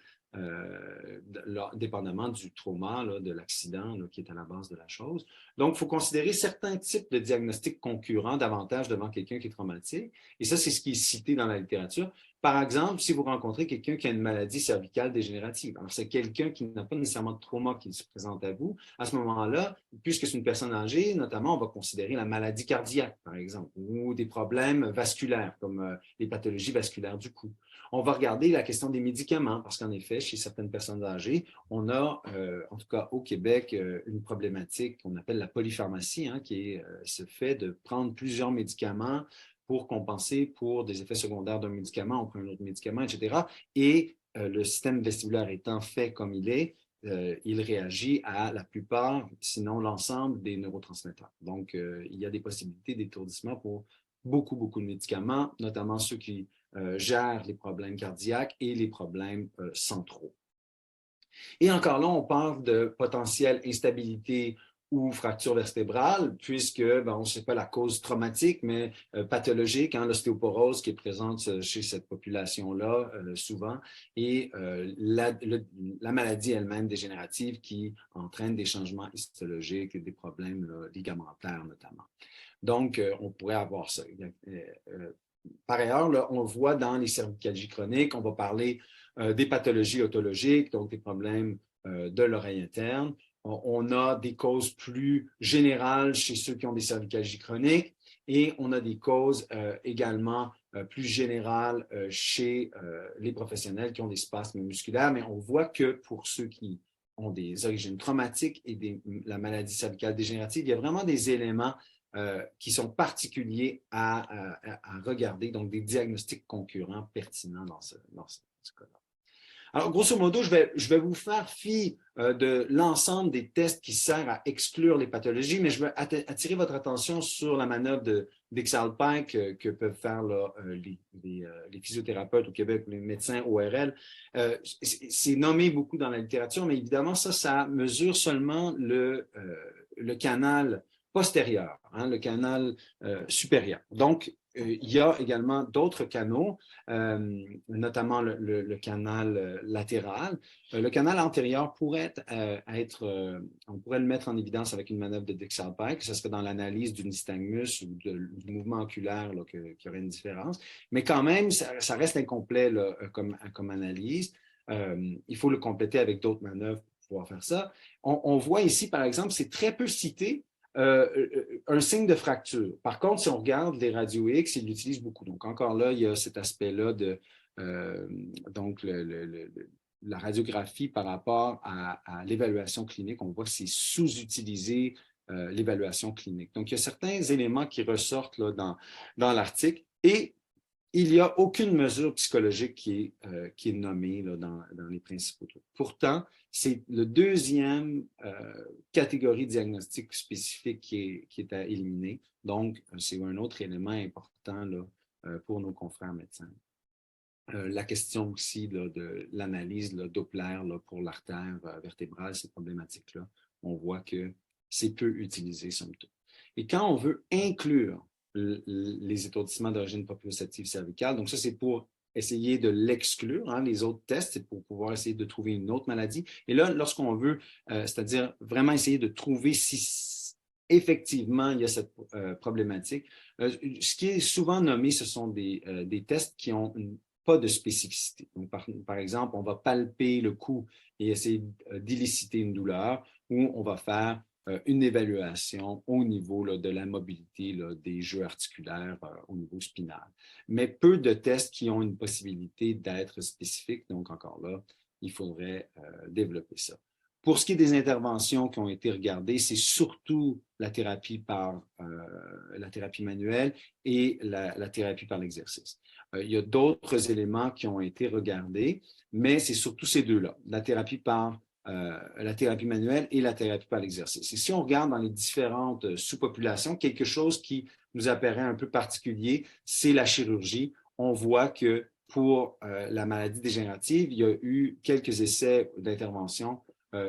dépendamment du trauma, là, de l'accident qui est à la base de la chose. Donc, il faut considérer certains types de diagnostics concurrents davantage devant quelqu'un qui est traumatique. Et ça, c'est ce qui est cité dans la littérature. Par exemple, si vous rencontrez quelqu'un qui a une maladie cervicale dégénérative, alors c'est quelqu'un qui n'a pas nécessairement de trauma qui se présente à vous, à ce moment-là, puisque c'est une personne âgée, notamment, on va considérer la maladie cardiaque, par exemple, ou des problèmes vasculaires, comme les pathologies vasculaires du cou. On va regarder la question des médicaments, parce qu'en effet, chez certaines personnes âgées, on a, en tout cas au Québec, une problématique qu'on appelle la polypharmacie, hein, qui est ce fait de prendre plusieurs médicaments pour compenser pour des effets secondaires d'un médicament, on prend un autre médicament, etc. Et le système vestibulaire étant fait comme il est, il réagit à la plupart, sinon l'ensemble des neurotransmetteurs. Donc, il y a des possibilités d'étourdissement pour beaucoup, beaucoup de médicaments, notamment ceux qui gèrent les problèmes cardiaques et les problèmes centraux. Et encore là, on parle de potentielle instabilité ou fracture vertébrale, puisque on ne sait pas la cause traumatique, mais pathologique, hein, l'ostéoporose qui est présente chez cette population-là souvent, et la maladie elle-même dégénérative qui entraîne des changements histologiques et des problèmes ligamentaires notamment. Donc, on pourrait avoir ça. Par ailleurs, là, on le voit dans les cervicalgies chroniques, on va parler des pathologies otologiques, donc des problèmes de l'oreille interne. On a des causes plus générales chez ceux qui ont des cervicalgies chroniques et on a des causes également plus générales chez les professionnels qui ont des spasmes musculaires, mais on voit que pour ceux qui ont des origines traumatiques et la maladie cervicale dégénérative, il y a vraiment des éléments qui sont particuliers à regarder, donc des diagnostics concurrents pertinents dans ce cas-là. Alors, grosso modo, je vais vous faire fi de l'ensemble des tests qui servent à exclure les pathologies, mais je vais attirer votre attention sur la manœuvre d'Exalpin que peuvent faire là, les physiothérapeutes au Québec, les médecins ORL. C'est nommé beaucoup dans la littérature, mais évidemment, ça mesure seulement le canal postérieur, hein, le canal supérieur. Donc, il y a également d'autres canaux, notamment le canal latéral. Le canal antérieur pourrait on pourrait le mettre en évidence avec une manœuvre de Dixalpin, que ce serait dans l'analyse du nystagmus ou du mouvement oculaire qu'il y aurait une différence. Mais quand même, ça reste incomplet là, comme analyse. Il faut le compléter avec d'autres manœuvres pour pouvoir faire ça. On voit ici, par exemple, c'est très peu cité, un signe de fracture. Par contre, si on regarde les radios X, ils l'utilisent beaucoup. Donc, encore là, il y a cet aspect-là de donc la radiographie par rapport à l'évaluation clinique. On voit que c'est sous-utilisé l'évaluation clinique. Donc, il y a certains éléments qui ressortent là, dans l'article et il n'y a aucune mesure psychologique qui est nommée là, dans les principaux trucs. Pourtant, c'est le deuxième catégorie diagnostique spécifique qui est à éliminer. Donc, c'est un autre élément important là, pour nos confrères médecins. La question aussi là, de l'analyse Doppler là, pour l'artère vertébrale, ces problématiques-là, on voit que c'est peu utilisé, somme toute. Et quand on veut inclure les étourdissements d'origine proprioceptive cervicale, donc ça, c'est pour essayer de l'exclure, hein, les autres tests, c'est pour pouvoir essayer de trouver une autre maladie. Et là, lorsqu'on veut, c'est-à-dire vraiment essayer de trouver si effectivement il y a cette problématique, ce qui est souvent nommé, ce sont des tests qui ont pas de spécificité. Donc, par exemple, on va palper le cou et essayer d'illiciter une douleur, ou on va faire une évaluation au niveau là, de la mobilité là, des jeux articulaires au niveau spinal. Mais peu de tests qui ont une possibilité d'être spécifiques. Donc, encore là, il faudrait développer ça. Pour ce qui est des interventions qui ont été regardées, c'est surtout la thérapie la thérapie manuelle et la thérapie par l'exercice. Il y a d'autres éléments qui ont été regardés, mais c'est surtout ces deux-là, la thérapie manuelle et la thérapie par l'exercice. Et si on regarde dans les différentes sous-populations, quelque chose qui nous apparaît un peu particulier, c'est la chirurgie. On voit que pour la maladie dégénérative, il y a eu quelques essais d'intervention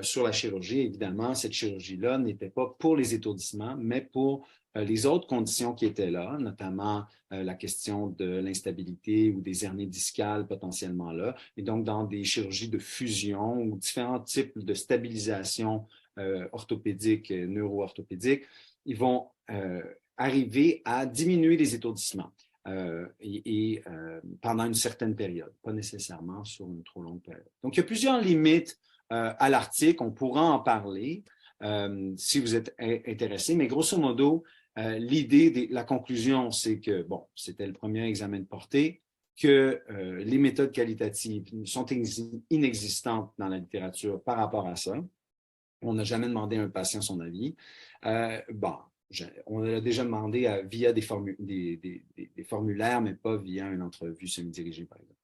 sur la chirurgie. Évidemment, cette chirurgie-là n'était pas pour les étourdissements, mais pour les autres conditions qui étaient là, notamment la question de l'instabilité ou des hernies discales potentiellement là, et donc dans des chirurgies de fusion ou différents types de stabilisation orthopédique, neuro-orthopédique, ils vont arriver à diminuer les étourdissements pendant une certaine période, pas nécessairement sur une trop longue période. Donc, il y a plusieurs limites à l'article, on pourra en parler si vous êtes intéressé, mais grosso modo, l'idée, la conclusion, c'est que, bon, c'était le premier examen de portée, que les méthodes qualitatives sont inexistantes dans la littérature par rapport à ça. On n'a jamais demandé à un patient son avis. Bon, on l'a déjà demandé via des formulaires, mais pas via une entrevue semi-dirigée, par exemple.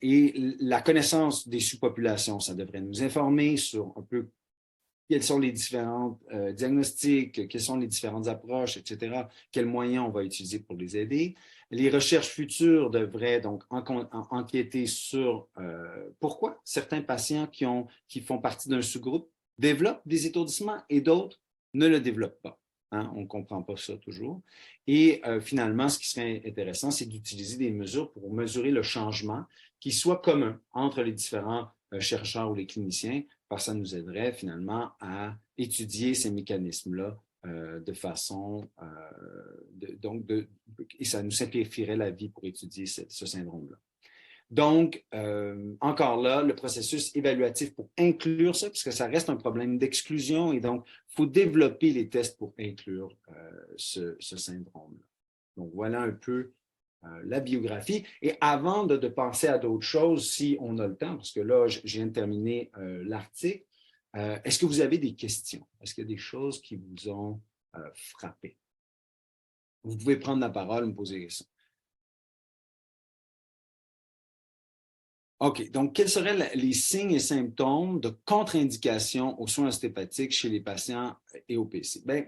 Et la connaissance des sous-populations, ça devrait nous informer sur un peu quels sont les différents diagnostics, quelles sont les différentes approches, etc., quels moyens on va utiliser pour les aider. Les recherches futures devraient donc enquêter sur pourquoi certains patients qui font partie d'un sous-groupe développent des étourdissements et d'autres ne le développent pas. Hein? On ne comprend pas ça toujours. Et finalement, ce qui serait intéressant, c'est d'utiliser des mesures pour mesurer le changement qui soit commun entre les différents chercheurs ou les cliniciens, parce que ça nous aiderait finalement à étudier ces mécanismes-là de façon, et ça nous simplifierait la vie pour étudier ce syndrome-là. Donc, encore là, le processus évaluatif pour inclure ça, puisque ça reste un problème d'exclusion, et donc, il faut développer les tests pour inclure ce syndrome-là. Donc, voilà un peu la biographie. Et avant de penser à d'autres choses, si on a le temps, parce que là, je viens de terminer l'article, est-ce que vous avez des questions? Est-ce qu'il y a des choses qui vous ont frappé? Vous pouvez prendre la parole et me poser des questions. OK. Donc, quels seraient les signes et symptômes de contre-indication aux soins ostéopathiques chez les patients EOPC? Bien,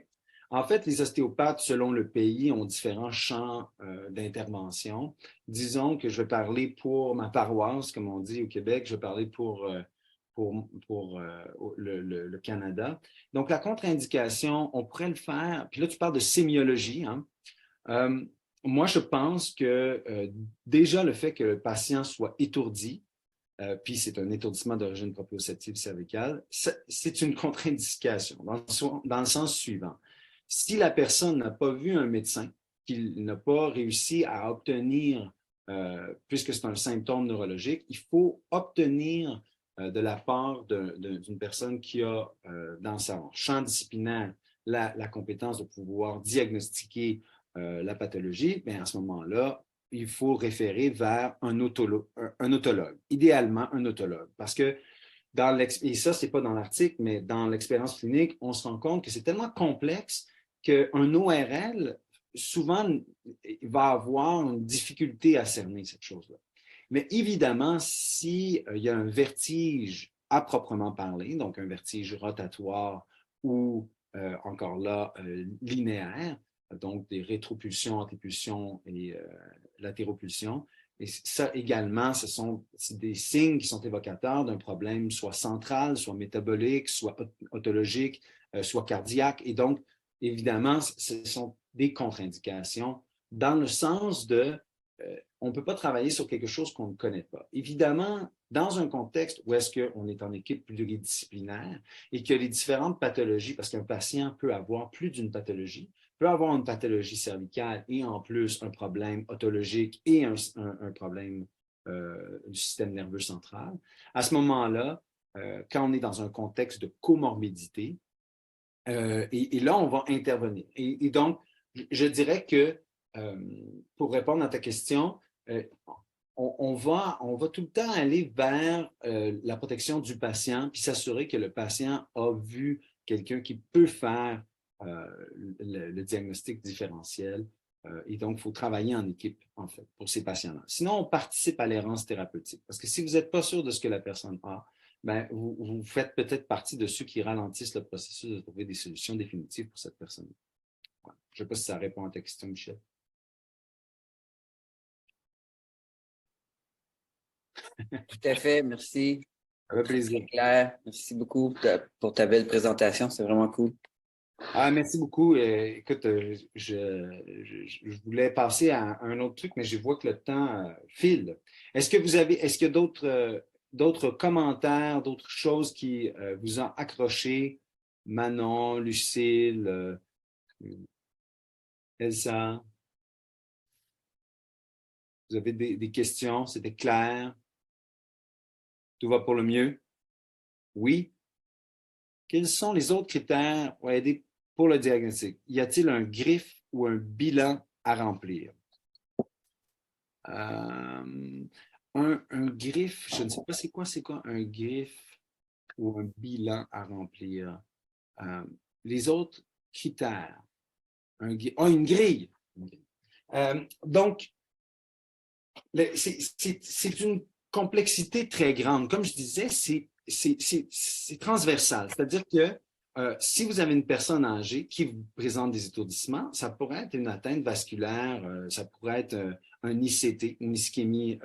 en fait, les ostéopathes, selon le pays, ont différents champs d'intervention. Disons que je vais parler pour ma paroisse, comme on dit au Québec, je vais parler pour le Canada. Donc, la contre-indication, on pourrait le faire, puis là, tu parles de sémiologie, hein? Euh, Moi, je pense que déjà le fait que le patient soit étourdi, puis c'est un étourdissement d'origine proprioceptive cervicale, c'est une contre-indication dans le sens suivant. Si la personne n'a pas vu un médecin, qu'il n'a pas réussi à obtenir, puisque c'est un symptôme neurologique, il faut obtenir de la part d'une personne qui a dans son champ disciplinaire la compétence de pouvoir diagnostiquer la pathologie, bien à ce moment-là, il faut référer vers un otologue, idéalement un otologue, parce que et ça, ce n'est pas dans l'article, mais dans l'expérience clinique, on se rend compte que c'est tellement complexe qu'un ORL, souvent, va avoir une difficulté à cerner cette chose-là. Mais évidemment, s'il y a un vertige à proprement parler, donc un vertige rotatoire ou encore là, linéaire, donc des rétropulsions, antépulsions et latéropulsions, et ça également, c'est des signes qui sont évocateurs d'un problème soit central, soit métabolique, soit autologique, soit cardiaque. Et donc, évidemment, ce sont des contre-indications dans le sens de on ne peut pas travailler sur quelque chose qu'on ne connaît pas. Évidemment, dans un contexte où est-ce qu'on est en équipe pluridisciplinaire et que les différentes pathologies, parce qu'un patient peut avoir plus d'une pathologie, peut avoir une pathologie cervicale et en plus un problème otologique et un problème du système nerveux central. À ce moment-là, quand on est dans un contexte de comorbidité, et là, on va intervenir. Et donc, je dirais que pour répondre à ta question, on va tout le temps aller vers la protection du patient, puis s'assurer que le patient a vu quelqu'un qui peut faire le diagnostic différentiel. Et donc, il faut travailler en équipe, en fait, pour ces patients-là. Sinon, on participe à l'errance thérapeutique. Parce que si vous n'êtes pas sûr de ce que la personne a, ben, vous faites peut-être partie de ceux qui ralentissent le processus de trouver des solutions définitives pour cette personne. Voilà. Je ne sais pas si ça répond à ta question, Michel. Tout à fait, merci. Avec plaisir. Très clair. Merci beaucoup pour ta belle présentation, c'est vraiment cool. Ah, merci beaucoup. Écoute, je voulais passer à un autre truc, mais je vois que le temps file. Est-ce qu'il y a d'autres commentaires, d'autres choses qui vous ont accroché? Manon, Lucille, Elsa, vous avez des questions? C'était clair? Tout va pour le mieux? Oui? Quels sont les autres critères pour aider pour le diagnostic? Y a-t-il un griffe ou un bilan à remplir? Un griffe, je ne sais pas c'est quoi un griffe ou un bilan à remplir. Les autres critères. Une grille. Donc, c'est une complexité très grande. Comme je disais, c'est transversal. C'est-à-dire que si vous avez une personne âgée qui vous présente des étourdissements, ça pourrait être une atteinte vasculaire, ça pourrait être un ICT, une ischémie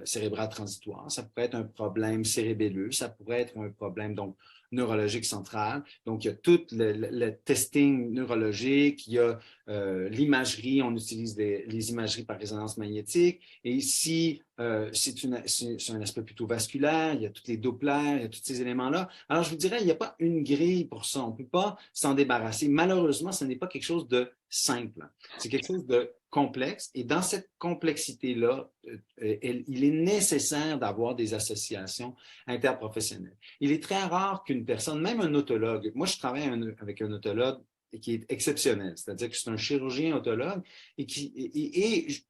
cérébrale transitoire, ça pourrait être un problème cérébelleux, ça pourrait être un problème donc neurologique central. Donc, il y a tout le testing neurologique, il y a l'imagerie, on utilise les imageries par résonance magnétique. Et si c'est un aspect plutôt vasculaire, il y a tous les Dopplers, il y a tous ces éléments-là. Alors, je vous dirais, il n'y a pas une grille pour ça. On ne peut pas s'en débarrasser. Malheureusement, ce n'est pas quelque chose de simple. C'est quelque chose de complexe. Et dans cette complexité-là, il est nécessaire d'avoir des associations interprofessionnelles. Il est très rare qu'une personne, même un otologue, moi je travaille avec un otologue qui est exceptionnel, c'est-à-dire que c'est un chirurgien otologue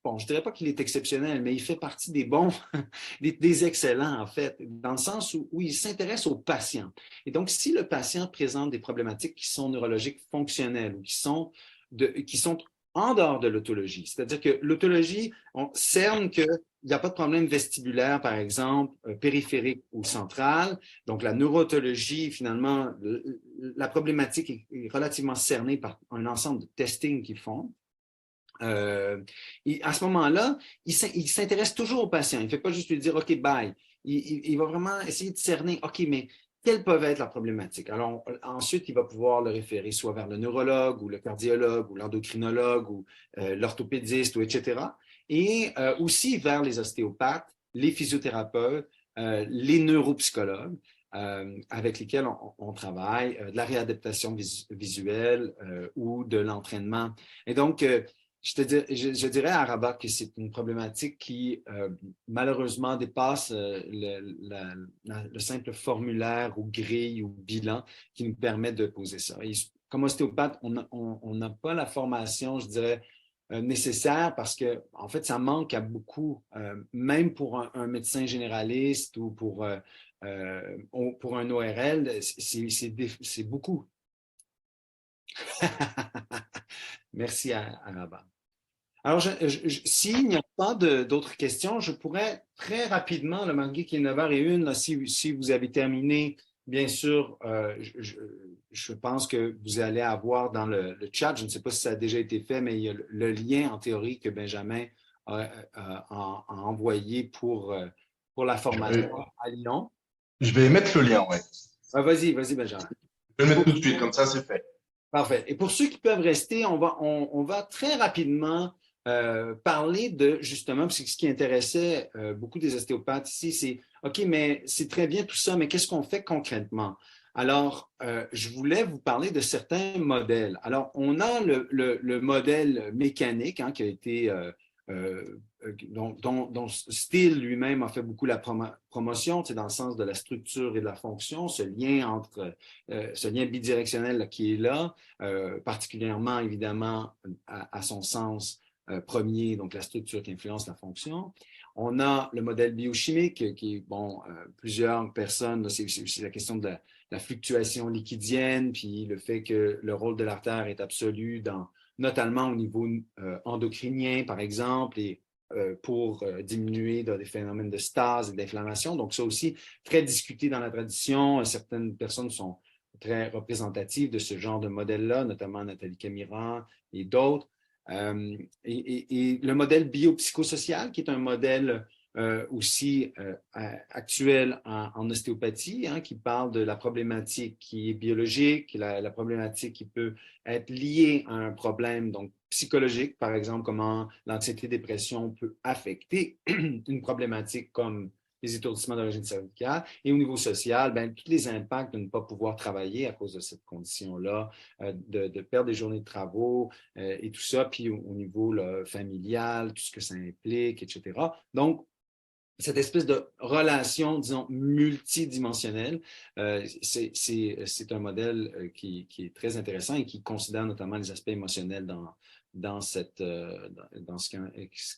bon, je ne dirais pas qu'il est exceptionnel, mais il fait partie des bons, des excellents en fait, dans le sens où il s'intéresse aux patients. Et donc, si le patient présente des problématiques qui sont neurologiques fonctionnelles ou qui sont en dehors de l'autologie. C'est-à-dire que l'autologie, on cerne qu'il n'y a pas de problème vestibulaire, par exemple, périphérique ou central. Donc, la neurotologie, finalement, la problématique est relativement cernée par un ensemble de testing qu'ils font. Et à ce moment-là, il s'intéresse toujours au patient. Il ne fait pas juste lui dire « OK, bye ». Il va vraiment essayer de cerner « OK, mais quelles peuvent être leurs problématiques ?» Alors, ensuite, il va pouvoir le référer soit vers le neurologue ou le cardiologue ou l'endocrinologue ou l'orthopédiste, ou etc. Et aussi vers les ostéopathes, les physiothérapeutes, les neuropsychologues avec lesquels on travaille, de la réadaptation visuelle ou de l'entraînement. Et donc, je dirais à Rabat que c'est une problématique qui malheureusement dépasse le simple formulaire ou grille ou bilan qui nous permet de poser ça. Et comme ostéopathe, on n'a pas la formation, je dirais, nécessaire parce que, en fait, ça manque à beaucoup, même pour un médecin généraliste ou pour un ORL, c'est beaucoup. Merci à Rabat. Alors, s'il n'y a pas d'autres questions, je pourrais très rapidement, malgré qu'il est 9h01, là, si vous avez terminé, bien sûr, je pense que vous allez avoir dans le chat, je ne sais pas si ça a déjà été fait, mais il y a le lien en théorie que Benjamin a envoyé pour la formation à Lyon. Je vais mettre le lien, ouais. Vas-y, Benjamin. Je vais le mettre tout de suite, comme ça, c'est fait. Parfait. Et pour ceux qui peuvent rester, on va très rapidement parler de, justement, parce que ce qui intéressait beaucoup des ostéopathes ici, c'est OK, mais c'est très bien tout ça, mais qu'est-ce qu'on fait concrètement? Alors, je voulais vous parler de certains modèles. Alors, on a le modèle mécanique qui a été, dont Steele lui-même a fait beaucoup la promotion, c'est dans le sens de la structure et de la fonction, ce lien bidirectionnel là, qui est là, particulièrement évidemment à son sens premier, donc la structure qui influence la fonction. On a le modèle biochimique qui est, plusieurs personnes, c'est la question de la fluctuation liquidienne, puis le fait que le rôle de l'artère est absolu, notamment au niveau endocrinien, par exemple, et pour diminuer des phénomènes de stase et d'inflammation. Donc, ça aussi, très discuté dans la tradition. Certaines personnes sont très représentatives de ce genre de modèle-là, notamment Nathalie Camiran et d'autres. Et le modèle biopsychosocial, qui est un modèle aussi actuel en ostéopathie, qui parle de la problématique qui est biologique, la problématique qui peut être liée à un problème donc psychologique, par exemple, comment l'anxiété-dépression peut affecter une problématique comme les étourdissements d'origine cervicale. Et au niveau social, tous les impacts de ne pas pouvoir travailler à cause de cette condition-là, de perdre des journées de travaux et tout ça, puis au niveau là, familial, tout ce que ça implique, etc. Donc, cette espèce de relation, disons, multidimensionnelle, c'est un modèle qui est très intéressant et qui considère notamment les aspects émotionnels dans ce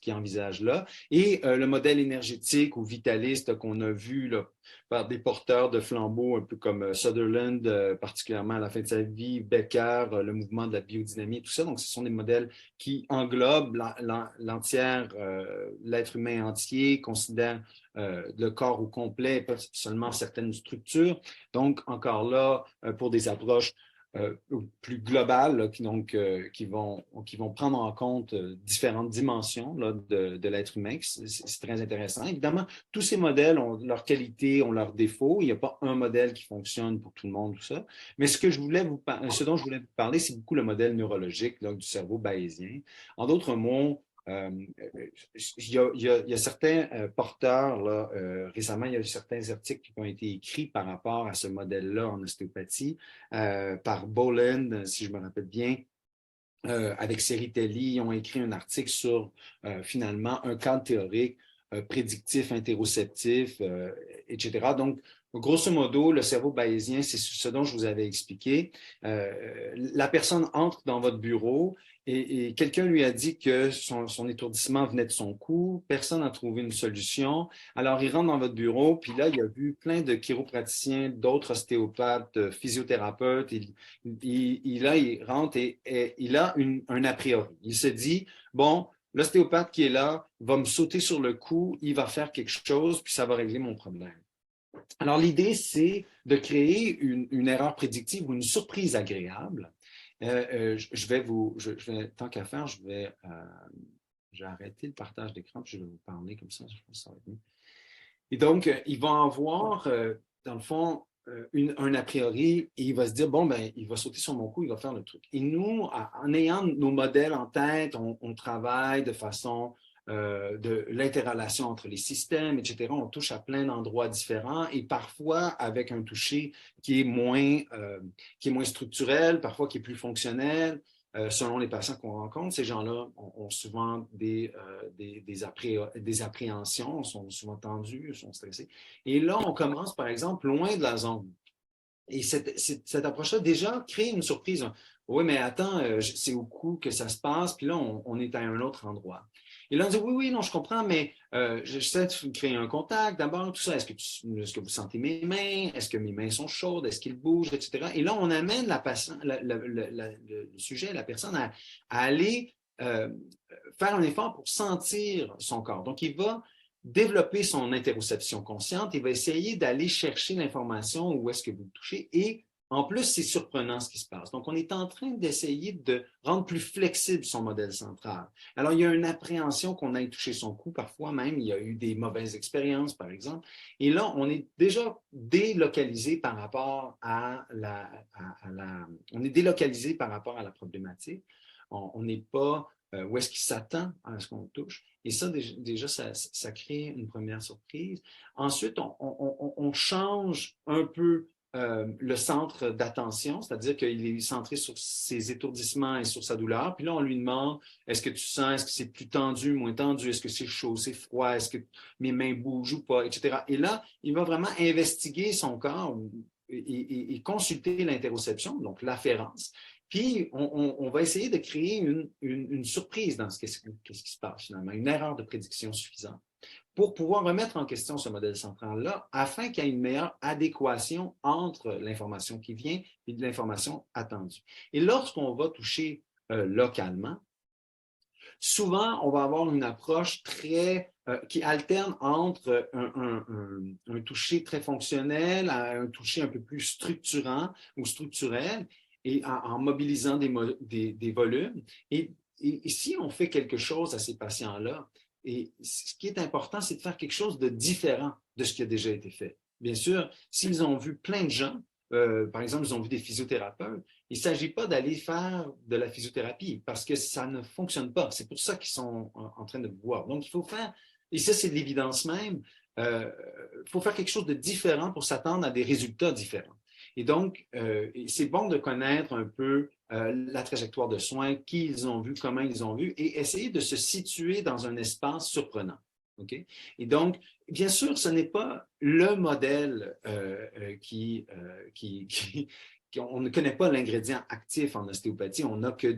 qui envisage là. Et le modèle énergétique ou vitaliste qu'on a vu là, par des porteurs de flambeaux, un peu comme Sutherland, particulièrement à la fin de sa vie, Becker, le mouvement de la biodynamie, tout ça. Donc, ce sont des modèles qui englobent l'être humain entier, considèrent le corps au complet, pas seulement certaines structures. Donc, encore là, pour des approches plus globales là, qui vont prendre en compte différentes dimensions là, de l'être humain. C'est très intéressant. Évidemment, tous ces modèles ont leurs qualités, ont leurs défauts. Il n'y a pas un modèle qui fonctionne pour tout le monde, tout ça. Mais ce dont je voulais vous parler, c'est beaucoup le modèle neurologique là, du cerveau bayésien. En d'autres mots, il y a certains porteurs, là, récemment, il y a eu certains articles qui ont été écrits par rapport à ce modèle-là en ostéopathie par Boland, si je me rappelle bien, avec Ceritelli, ils ont écrit un article sur finalement un cadre théorique prédictif, interoceptif, etc. Donc, Grosso modo, le cerveau bayésien, c'est ce dont je vous avais expliqué. La personne entre dans votre bureau et quelqu'un lui a dit que son étourdissement venait de son cou. Personne n'a trouvé une solution. Alors, il rentre dans votre bureau, puis là, il a vu plein de chiropraticiens, d'autres ostéopathes, physiothérapeutes. Il rentre et il a un a priori. Il se dit, bon, l'ostéopathe qui est là va me sauter sur le cou, il va faire quelque chose, puis ça va régler mon problème. Alors, l'idée, c'est de créer une erreur prédictive ou une surprise agréable. Tant qu'à faire, je vais arrêter le partage d'écran, puis je vais vous parler comme ça, je pense que ça va être mieux. Et donc, il va avoir, dans le fond, un a priori, et il va se dire, bon, ben, il va sauter sur mon cou, il va faire le truc. Et nous, en ayant nos modèles en tête, on travaille de façon de l'interrelation entre les systèmes, etc. On touche à plein d'endroits différents et parfois avec un toucher qui est moins structurel, parfois qui est plus fonctionnel. Selon les patients qu'on rencontre, ces gens-là ont souvent des appréhensions, sont souvent tendus, sont stressés. Et là, on commence, par exemple, loin de la zone. Et cette approche-là, déjà, crée une surprise. Oui, mais attends, c'est au cou que ça se passe, puis là, on est à un autre endroit. Et là, on dit, oui, non, je comprends, mais j'essaie de créer un contact. D'abord, tout ça, est-ce que vous sentez mes mains? Est-ce que mes mains sont chaudes? Est-ce qu'ils bougent, etc. Et là, on amène le sujet, la personne, à aller faire un effort pour sentir son corps. Donc, il va développer son interoception consciente, il va essayer d'aller chercher l'information où est-ce que vous le touchez et en plus, c'est surprenant ce qui se passe. Donc, on est en train d'essayer de rendre plus flexible son modèle central. Alors, il y a une appréhension qu'on aille toucher son cou, parfois même, il y a eu des mauvaises expériences, par exemple. Et là, on est déjà délocalisé par rapport à on est délocalisé par rapport à la problématique. On n'est pas où est-ce qu'il s'attend à ce qu'on touche. Et ça, déjà, ça crée une première surprise. Ensuite, on change un peu le centre d'attention, c'est-à-dire qu'il est centré sur ses étourdissements et sur sa douleur. Puis là, on lui demande, est-ce que tu sens, est-ce que c'est plus tendu, moins tendu, est-ce que c'est chaud, c'est froid, est-ce que mes mains bougent ou pas, etc. Et là, il va vraiment investiguer son corps et consulter l'interoception, donc l'afférence. Puis, on va essayer de créer une surprise dans ce qui se passe finalement, une erreur de prédiction suffisante pour pouvoir remettre en question ce modèle central-là afin qu'il y ait une meilleure adéquation entre l'information qui vient et l'information attendue. Et lorsqu'on va toucher localement, souvent, on va avoir une approche qui alterne entre un toucher très fonctionnel à un toucher un peu plus structurant ou structurel et en mobilisant des volumes. Et si on fait quelque chose à ces patients-là, et ce qui est important, c'est de faire quelque chose de différent de ce qui a déjà été fait. Bien sûr, s'ils ont vu plein de gens, par exemple, ils ont vu des physiothérapeutes, il ne s'agit pas d'aller faire de la physiothérapie parce que ça ne fonctionne pas. C'est pour ça qu'ils sont en train de voir. Donc, il faut faire, et ça, c'est de l'évidence même, il faut faire quelque chose de différent pour s'attendre à des résultats différents. Et donc, c'est bon de connaître un peu la trajectoire de soins, qui ils ont vu, comment ils ont vu, et essayer de se situer dans un espace surprenant. Okay? Et donc, bien sûr, ce n'est pas le modèle on ne connaît pas l'ingrédient actif en ostéopathie, on n'a que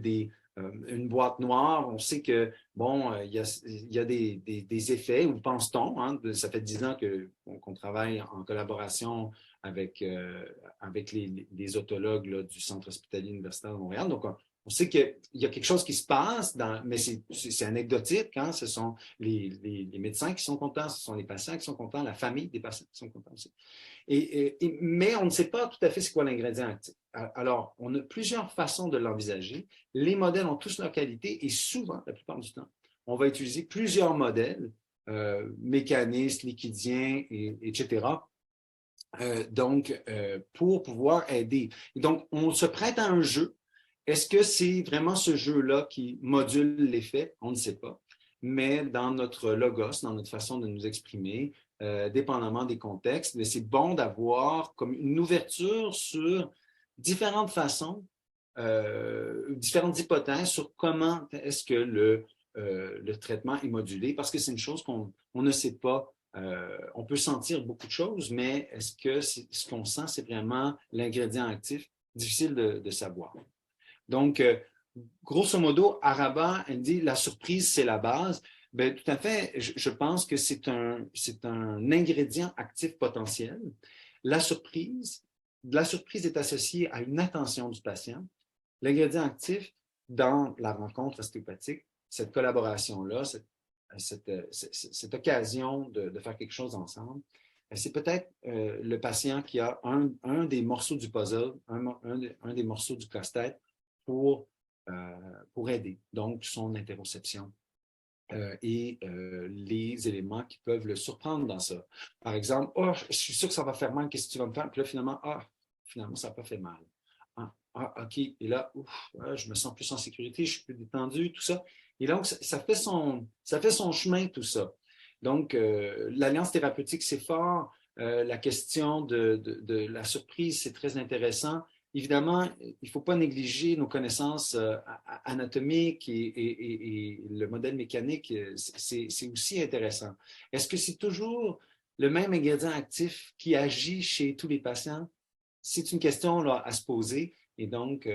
une boîte noire, on sait que, bon, il y a des effets, ou pense-t-on, hein, ça fait 10 ans qu'on travaille en collaboration avec les otologues là, du Centre hospitalier universitaire de Montréal. Donc, on sait qu'il y a quelque chose qui se passe, mais c'est anecdotique. Hein? Ce sont les médecins qui sont contents, ce sont les patients qui sont contents, la famille des patients qui sont contents aussi. Mais on ne sait pas tout à fait c'est quoi l'ingrédient actif. Alors, on a plusieurs façons de l'envisager. Les modèles ont tous leur qualité et souvent, la plupart du temps, on va utiliser plusieurs modèles, mécanistes, liquidiens, etc., pour pouvoir aider. Et donc, on se prête à un jeu. Est-ce que c'est vraiment ce jeu-là qui module l'effet? On ne sait pas. Mais dans notre logos, dans notre façon de nous exprimer, dépendamment des contextes, mais c'est bon d'avoir comme une ouverture sur différentes façons, différentes hypothèses sur comment est-ce que le traitement est modulé, parce que c'est une chose qu'on ne sait pas on peut sentir beaucoup de choses, mais est-ce que ce qu'on sent, c'est vraiment l'ingrédient actif? Difficile de savoir. Donc, grosso modo, Araba, elle dit la surprise, c'est la base. Bien, tout à fait, je pense que c'est un ingrédient actif potentiel. La surprise est associée à une attention du patient. L'ingrédient actif dans la rencontre ostéopathique, cette collaboration-là, cette occasion de faire quelque chose ensemble, c'est peut-être le patient qui a un des morceaux du puzzle, un des morceaux du casse-tête pour aider, donc son interoception et les éléments qui peuvent le surprendre dans ça. Par exemple, « Oh, je suis sûr que ça va faire mal, qu'est-ce que tu vas me faire? » Puis là, finalement, ça n'a pas fait mal. OK. Et là, je me sens plus en sécurité, je suis plus détendu, tout ça. Et donc, ça fait son chemin, tout ça. Donc, l'alliance thérapeutique, c'est fort. La question de la surprise, c'est très intéressant. Évidemment, il ne faut pas négliger nos connaissances anatomiques et le modèle mécanique, c'est aussi intéressant. Est-ce que c'est toujours le même ingrédient actif qui agit chez tous les patients? C'est une question là, à se poser. Et donc,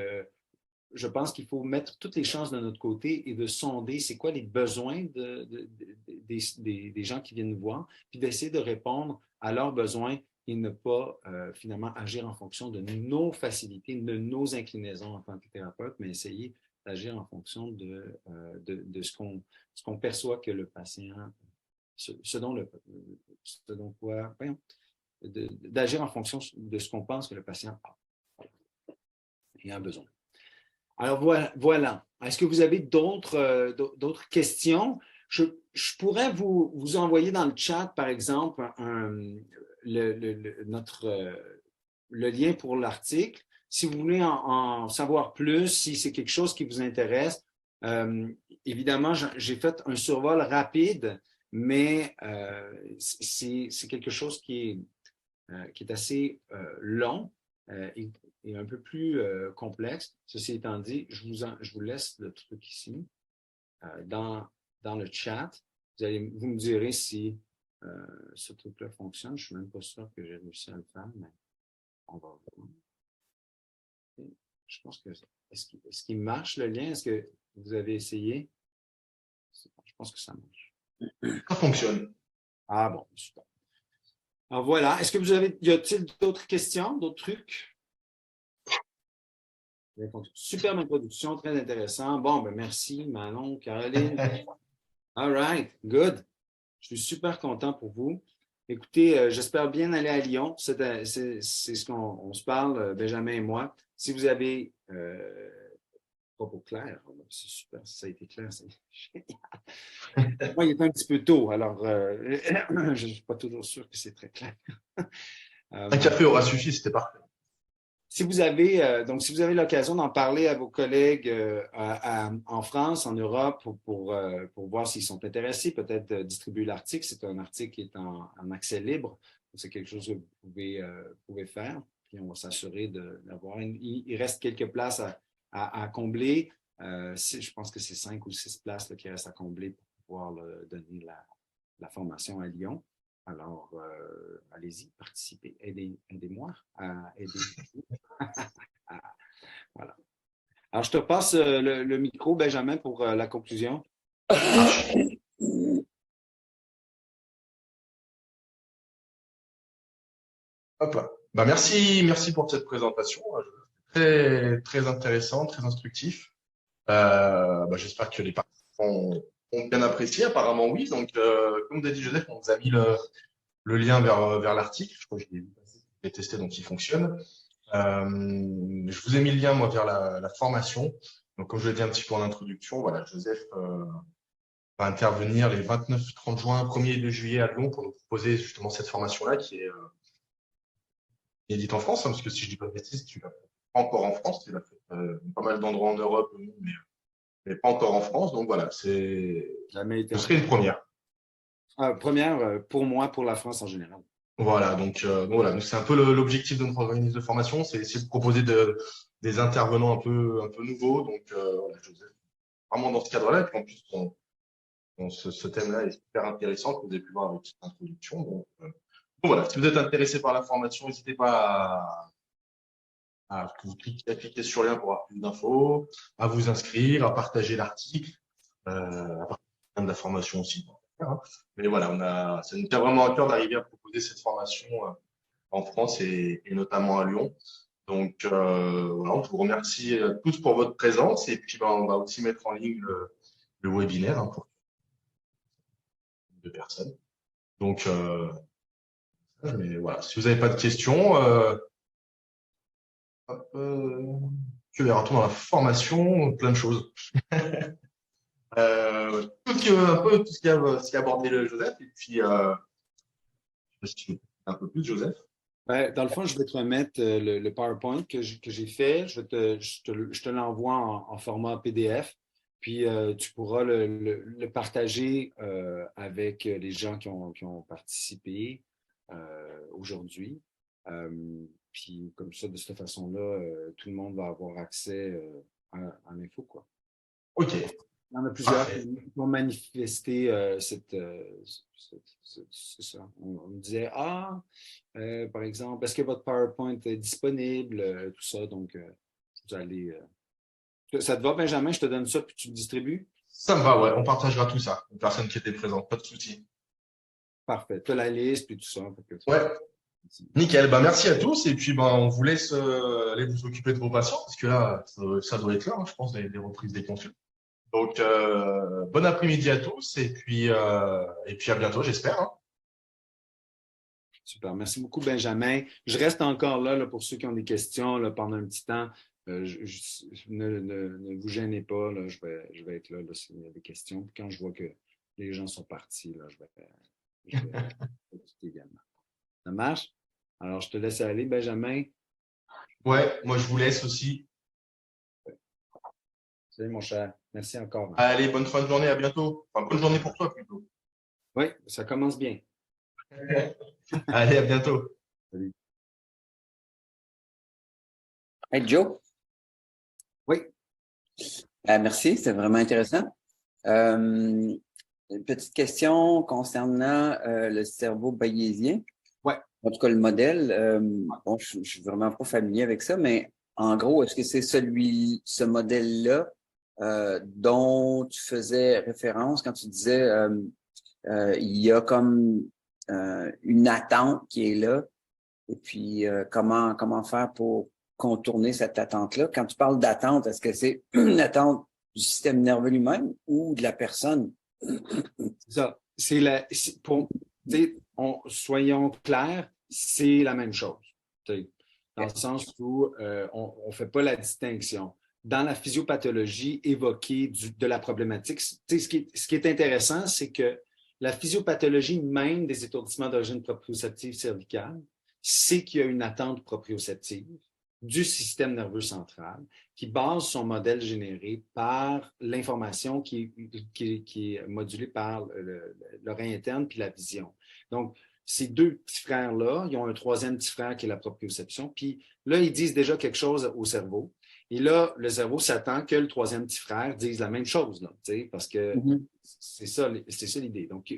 je pense qu'il faut mettre toutes les chances de notre côté et de sonder c'est quoi les besoins des gens qui viennent nous voir, puis d'essayer de répondre à leurs besoins et ne pas finalement agir en fonction de nos facilités, de nos inclinaisons en tant que thérapeute, mais essayer d'agir en fonction de ce qu'on perçoit que le patient, d'agir en fonction de ce qu'on pense que le patient a et a besoin. Alors voilà. Est-ce que vous avez d'autres questions? Je pourrais vous envoyer dans le chat, par exemple, le lien pour l'article. Si vous voulez en savoir plus, si c'est quelque chose qui vous intéresse, évidemment, j'ai fait un survol rapide, mais c'est quelque chose qui est assez long et un peu plus complexe. Ceci étant dit, je vous laisse le truc ici dans le chat. Vous me direz si ce truc-là fonctionne. Je ne suis même pas sûr que j'ai réussi à le faire, mais on va voir. Je pense que est-ce qu'il marche le lien? Est-ce que vous avez essayé? Je pense que ça marche. Ça fonctionne. Ah bon, super. Alors voilà. Est-ce que y a-t-il d'autres questions, d'autres trucs? Superbe introduction, très intéressant. Bon, ben merci, Manon, Caroline. All right, good. Je suis super content pour vous. Écoutez, j'espère bien aller à Lyon. C'est ce qu'on se parle, Benjamin et moi. Si vous avez propos clairs, c'est super, ça a été clair, c'est génial. Moi, il est un petit peu tôt, alors je ne suis pas toujours sûr que c'est très clair. Un café aura suffi, c'était parfait. Si vous avez l'occasion d'en parler à vos collègues en France, en Europe, pour voir s'ils sont intéressés, peut-être distribuer l'article. C'est un article qui est en accès libre. C'est quelque chose que vous pouvez faire. Puis on va s'assurer d'avoir. Il reste quelques places à combler. Je pense que c'est 5 ou 6 places là, qui restent à combler pour pouvoir donner la formation à Lyon. Alors, allez-y, participez. Aidez-moi à aider. Voilà. Alors, je te passe le micro, Benjamin, pour la conclusion. Hop. Bah, merci pour cette présentation. Très, très intéressant, très instructif. J'espère que les participants ont bien apprécié. Apparemment, oui. Donc, comme vous a dit Joseph, on vous a mis le lien vers l'article. Je crois que je l'ai testé, donc il fonctionne. Je vous ai mis le lien, moi, vers la formation. Donc, comme je l'ai dit un petit peu en introduction, voilà, Joseph va intervenir les 29-30 juin, 1er et 2 juillet à Lyon pour nous proposer justement cette formation-là qui est inédite en France, hein, parce que si je dis pas de bêtises, tu l'as pas encore en France, tu l'as fait pas mal d'endroits en Europe, mais pas encore en France. Donc voilà, ce serait une première. Première pour moi, pour la France en général. Voilà, donc voilà, c'est un peu l'objectif de notre organisme de formation, c'est essayer de proposer des intervenants un peu nouveaux. Donc voilà, Joseph, vraiment dans ce cadre-là. Et puis en plus, Donc, ce thème-là est super intéressant, que vous avez pu voir avec cette introduction. Donc, voilà, si vous êtes intéressé par la formation, n'hésitez pas à cliquer sur le lien pour avoir plus d'infos, à vous inscrire, à partager l'article, à partager de la formation aussi. Mais voilà, ça nous tient vraiment à cœur d'arriver à proposer cette formation en France et notamment à Lyon. Donc, voilà, on vous remercie tous pour votre présence et puis on va aussi mettre en ligne le webinaire pour 2 personnes. Donc, mais voilà, si vous n'avez pas de questions, tu verras tout dans la formation, plein de choses. Un peu tout ce qui a abordé le Joseph, et puis si tu veux un peu plus, Joseph. Ben, dans le fond, je vais te remettre le PowerPoint que j'ai fait. Je te l'envoie en format PDF. Puis tu pourras le partager avec les gens qui ont participé aujourd'hui. Puis comme ça, de cette façon-là, tout le monde va avoir accès à l'info, quoi. OK. Il y en a plusieurs qui vont manifester c'est ça. On me disait, par exemple, est-ce que votre PowerPoint est disponible, tout ça. Donc, vous allez. Ça te va, Benjamin? Je te donne ça, puis tu le distribues? Ça me va, ouais. On partagera tout ça. Une personne qui était présente, pas de souci. Parfait. Tu as la liste, puis tout ça. Ouais. Nickel. Bah, merci à tous. Et puis, on vous laisse aller vous occuper de vos patients, parce que là, ça doit être l'heure, je pense, des reprises des consultes. Donc, bon après-midi à tous. Et puis à bientôt, j'espère. Hein. Super. Merci beaucoup, Benjamin. Je reste encore là pour ceux qui ont des questions là, pendant un petit temps. Ne vous gênez pas. Là, je vais être là s'il y a des questions. Puis quand je vois que les gens sont partis, là, je vais quitter également. Ça marche? Alors, je te laisse aller, Benjamin. Ouais, moi, je vous laisse aussi. Salut, mon cher. Merci encore. Allez, bonne fin de journée. À bientôt. Enfin, bonne journée pour toi, plutôt. Oui, ça commence bien. Allez, à bientôt. Salut. Hey, Joe? Oui. Merci, c'était vraiment intéressant. Une petite question concernant le cerveau bayésien. Ouais. En tout cas, le modèle. Bon, je suis vraiment pas familier avec ça, mais en gros, est-ce que c'est ce modèle-là dont tu faisais référence quand tu disais il y a comme une attente qui est là, et puis comment faire pour contourner cette attente-là? Quand tu parles d'attente, est-ce que c'est une attente du système nerveux lui-même ou de la personne? C'est ça. Soyons clairs, c'est la même chose. Dans le sens où on ne fait pas la distinction. Dans la physiopathologie évoquée de la problématique, ce qui est intéressant, c'est que la physiopathologie même des étourdissements d'origine proprioceptive cervicale, c'est qu'il y a une attente proprioceptive du système nerveux central qui base son modèle généré par l'information qui est modulée par l'oreille interne puis la vision. Donc, ces deux petits frères-là, ils ont un troisième petit frère qui est la proprioception. Puis là, ils disent déjà quelque chose au cerveau. Et là, le cerveau s'attend que le troisième petit frère dise la même chose, là, parce que c'est ça l'idée. Donc,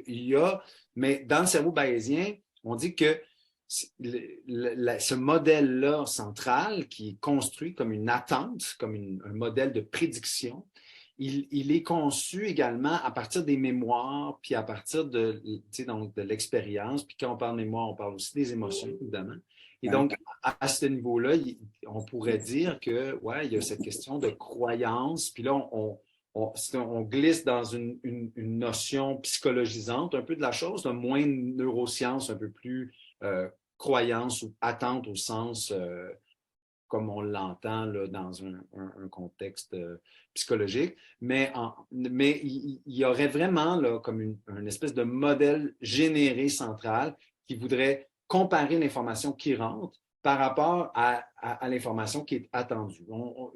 mais dans le cerveau bayésien, on dit que ce modèle-là central qui est construit comme une attente, comme un modèle de prédiction, il est conçu également à partir des mémoires, puis à partir de l'expérience. Puis quand on parle de mémoire, on parle aussi des émotions, évidemment. Et donc, à ce niveau-là, on pourrait dire que, ouais, il y a cette question de croyance. Puis là, on glisse dans une notion psychologisante un peu de la chose, moins neurosciences, un peu plus croyance ou attente au sens comme on l'entend là, dans un contexte psychologique, mais il y aurait vraiment là, comme une espèce de modèle généré central qui voudrait comparer l'information qui rentre par rapport à l'information qui est attendue.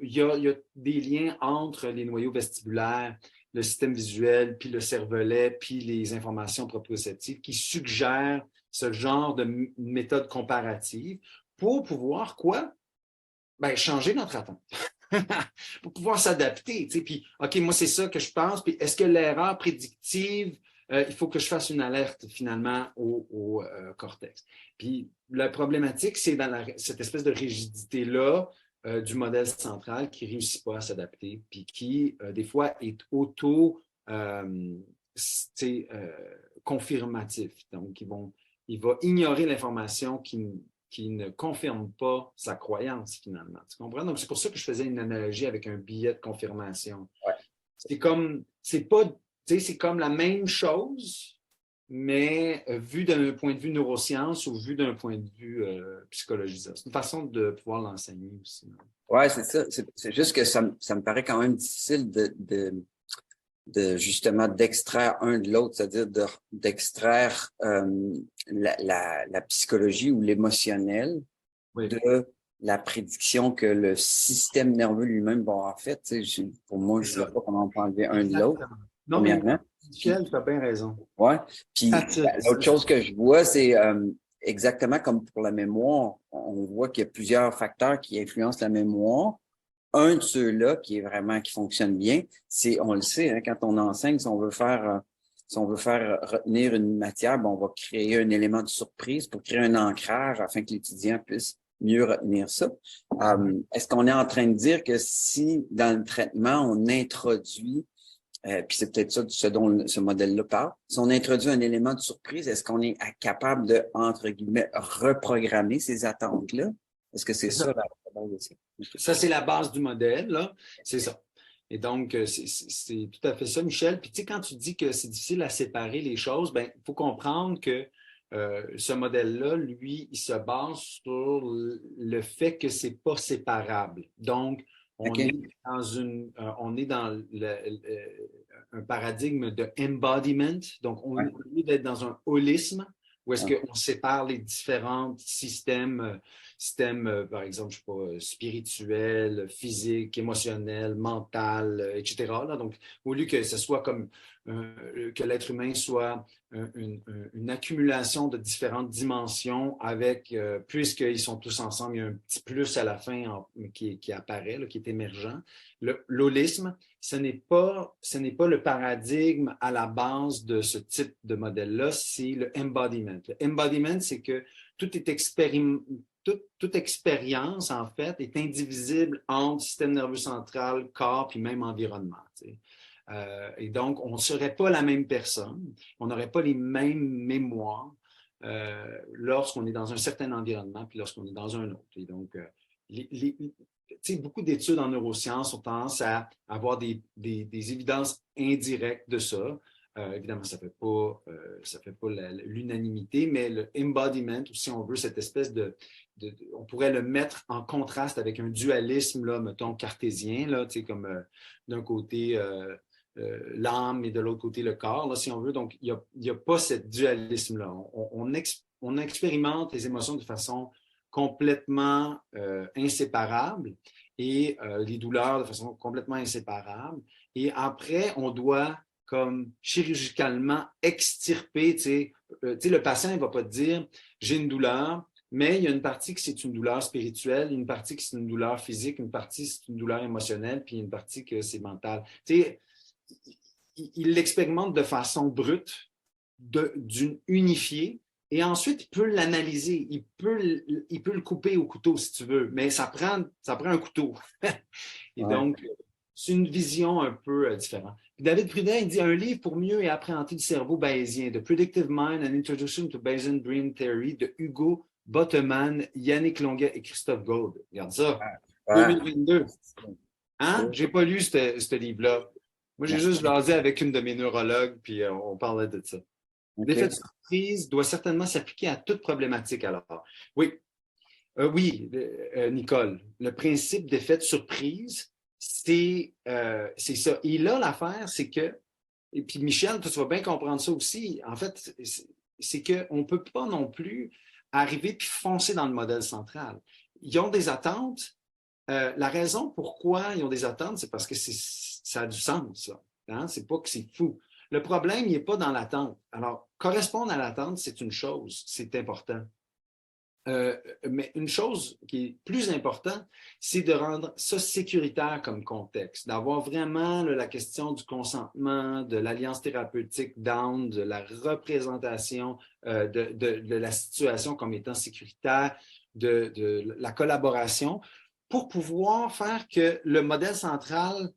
Il y a des liens entre les noyaux vestibulaires, le système visuel, puis le cervelet, puis les informations proprioceptives qui suggèrent ce genre de méthode comparative pour pouvoir quoi? Ben, changer notre attente. pour pouvoir s'adapter. Tu sais, puis, OK, moi, c'est ça que je pense. Puis, est-ce que l'erreur prédictive, il faut que je fasse une alerte finalement au cortex. Puis, la problématique, c'est dans cette espèce de rigidité-là du modèle central qui ne réussit pas à s'adapter, puis qui, des fois, est confirmatif. Donc, il va ignorer l'information qui ne confirme pas sa croyance, finalement. Tu comprends? Donc, c'est pour ça que je faisais une analogie avec un billet de confirmation. Ouais. C'est pas, tu sais, c'est comme la même chose, mais vu d'un point de vue neurosciences ou vu d'un point de vue psychologie. C'est une façon de pouvoir l'enseigner aussi. Ouais, c'est ça. C'est juste que ça me paraît quand même difficile de justement d'extraire un de l'autre, c'est-à-dire d'extraire la psychologie ou l'émotionnel de la prédiction que le système nerveux lui-même, bon, en fait, pour moi, je ne sais pas comment on peut enlever un de l'autre. Non, mais Michel, tu as bien raison. Oui. Puis l'autre chose que je vois, c'est exactement comme pour la mémoire, on voit qu'il y a plusieurs facteurs qui influencent la mémoire. Un de ceux-là qui fonctionne bien, c'est, on le sait, hein, quand on enseigne, si on veut faire retenir une matière, on va créer un élément de surprise pour créer un ancrage afin que l'étudiant puisse mieux retenir ça. Est-ce qu'on est en train de dire que si dans le traitement, on introduit, puis c'est peut-être ça ce dont ce modèle-là parle, si on introduit un élément de surprise, est-ce qu'on est capable de, entre guillemets, reprogrammer ces attentes-là? Est-ce que c'est ça la base de ça? Ça, c'est la base du modèle, là. C'est ça. Et donc, c'est tout à fait ça, Michel. Puis, tu sais, quand tu dis que c'est difficile à séparer les choses, bien, il faut comprendre que ce modèle-là, lui, il se base sur le fait que c'est pas séparable. Donc, on est dans un paradigme de embodiment. Donc, au lieu d'être dans un holisme, où est-ce qu'on sépare les différents systèmes, par exemple, je sais pas, spirituel, physique, émotionnel, mental, etc. Là. Donc, au lieu que ce soit comme que l'être humain soit une accumulation de différentes dimensions avec, puisqu'ils sont tous ensemble, il y a un petit plus à la fin qui apparaît, là, qui est émergent. L'holisme, ce n'est pas le paradigme à la base de ce type de modèle-là, c'est le embodiment. Le embodiment, c'est que toute expérience, en fait, est indivisible entre système nerveux central, corps, puis même environnement. Et donc, on ne serait pas la même personne, on n'aurait pas les mêmes mémoires lorsqu'on est dans un certain environnement, puis lorsqu'on est dans un autre. Et donc, beaucoup d'études en neurosciences ont tendance à avoir des évidences indirectes de ça. Évidemment, ça ne fait pas l'unanimité, mais le embodiment, ou si on veut, cette espèce on pourrait le mettre en contraste avec un dualisme, là, mettons, cartésien, là, comme d'un côté l'âme et de l'autre côté le corps, là, si on veut. Donc, il n'y a pas ce dualisme-là. On expérimente les émotions de façon complètement inséparable et les douleurs de façon complètement inséparable. Et après, on doit comme chirurgicalement extirper, le patient ne va pas te dire « j'ai une douleur », mais il y a une partie que c'est une douleur spirituelle, une partie que c'est une douleur physique, une partie c'est une douleur émotionnelle, puis une partie que c'est mental. Il l'expérimente de façon brute, d'une unifiée, et ensuite, il peut l'analyser, il peut le couper au couteau si tu veux, mais ça prend un couteau. Et donc, c'est une vision un peu différente. Puis David Prudin, il dit un livre pour mieux appréhender le cerveau bayésien, The Predictive Mind, An Introduction to Bayesian Brain Theory de Hugo Bottemann, Yannick Longuet et Christophe Gold. Regarde ça, 2022. Hein? J'ai pas lu ce livre-là. Moi, j'ai juste jasé avec une de mes neurologues, puis on parlait de ça. L'effet de surprise doit certainement s'appliquer à toute problématique alors. Oui, Nicole, le principe d'effet de surprise, c'est ça. Et là, l'affaire, c'est que, et puis Michel, tu vas bien comprendre ça aussi, en fait, c'est qu'on ne peut pas non plus arriver puis foncer dans le modèle central. Ils ont des attentes. La raison pourquoi ils ont des attentes, c'est parce que ça a du sens, ça. Hein? C'est pas que c'est fou. Le problème, il n'est pas dans l'attente. Alors, correspondre à l'attente, c'est une chose, c'est important. Mais une chose qui est plus importante, c'est de rendre ça sécuritaire comme contexte, d'avoir vraiment la question du consentement, de l'alliance thérapeutique down, de la représentation de la situation comme étant sécuritaire, de la collaboration, pour pouvoir faire que le modèle central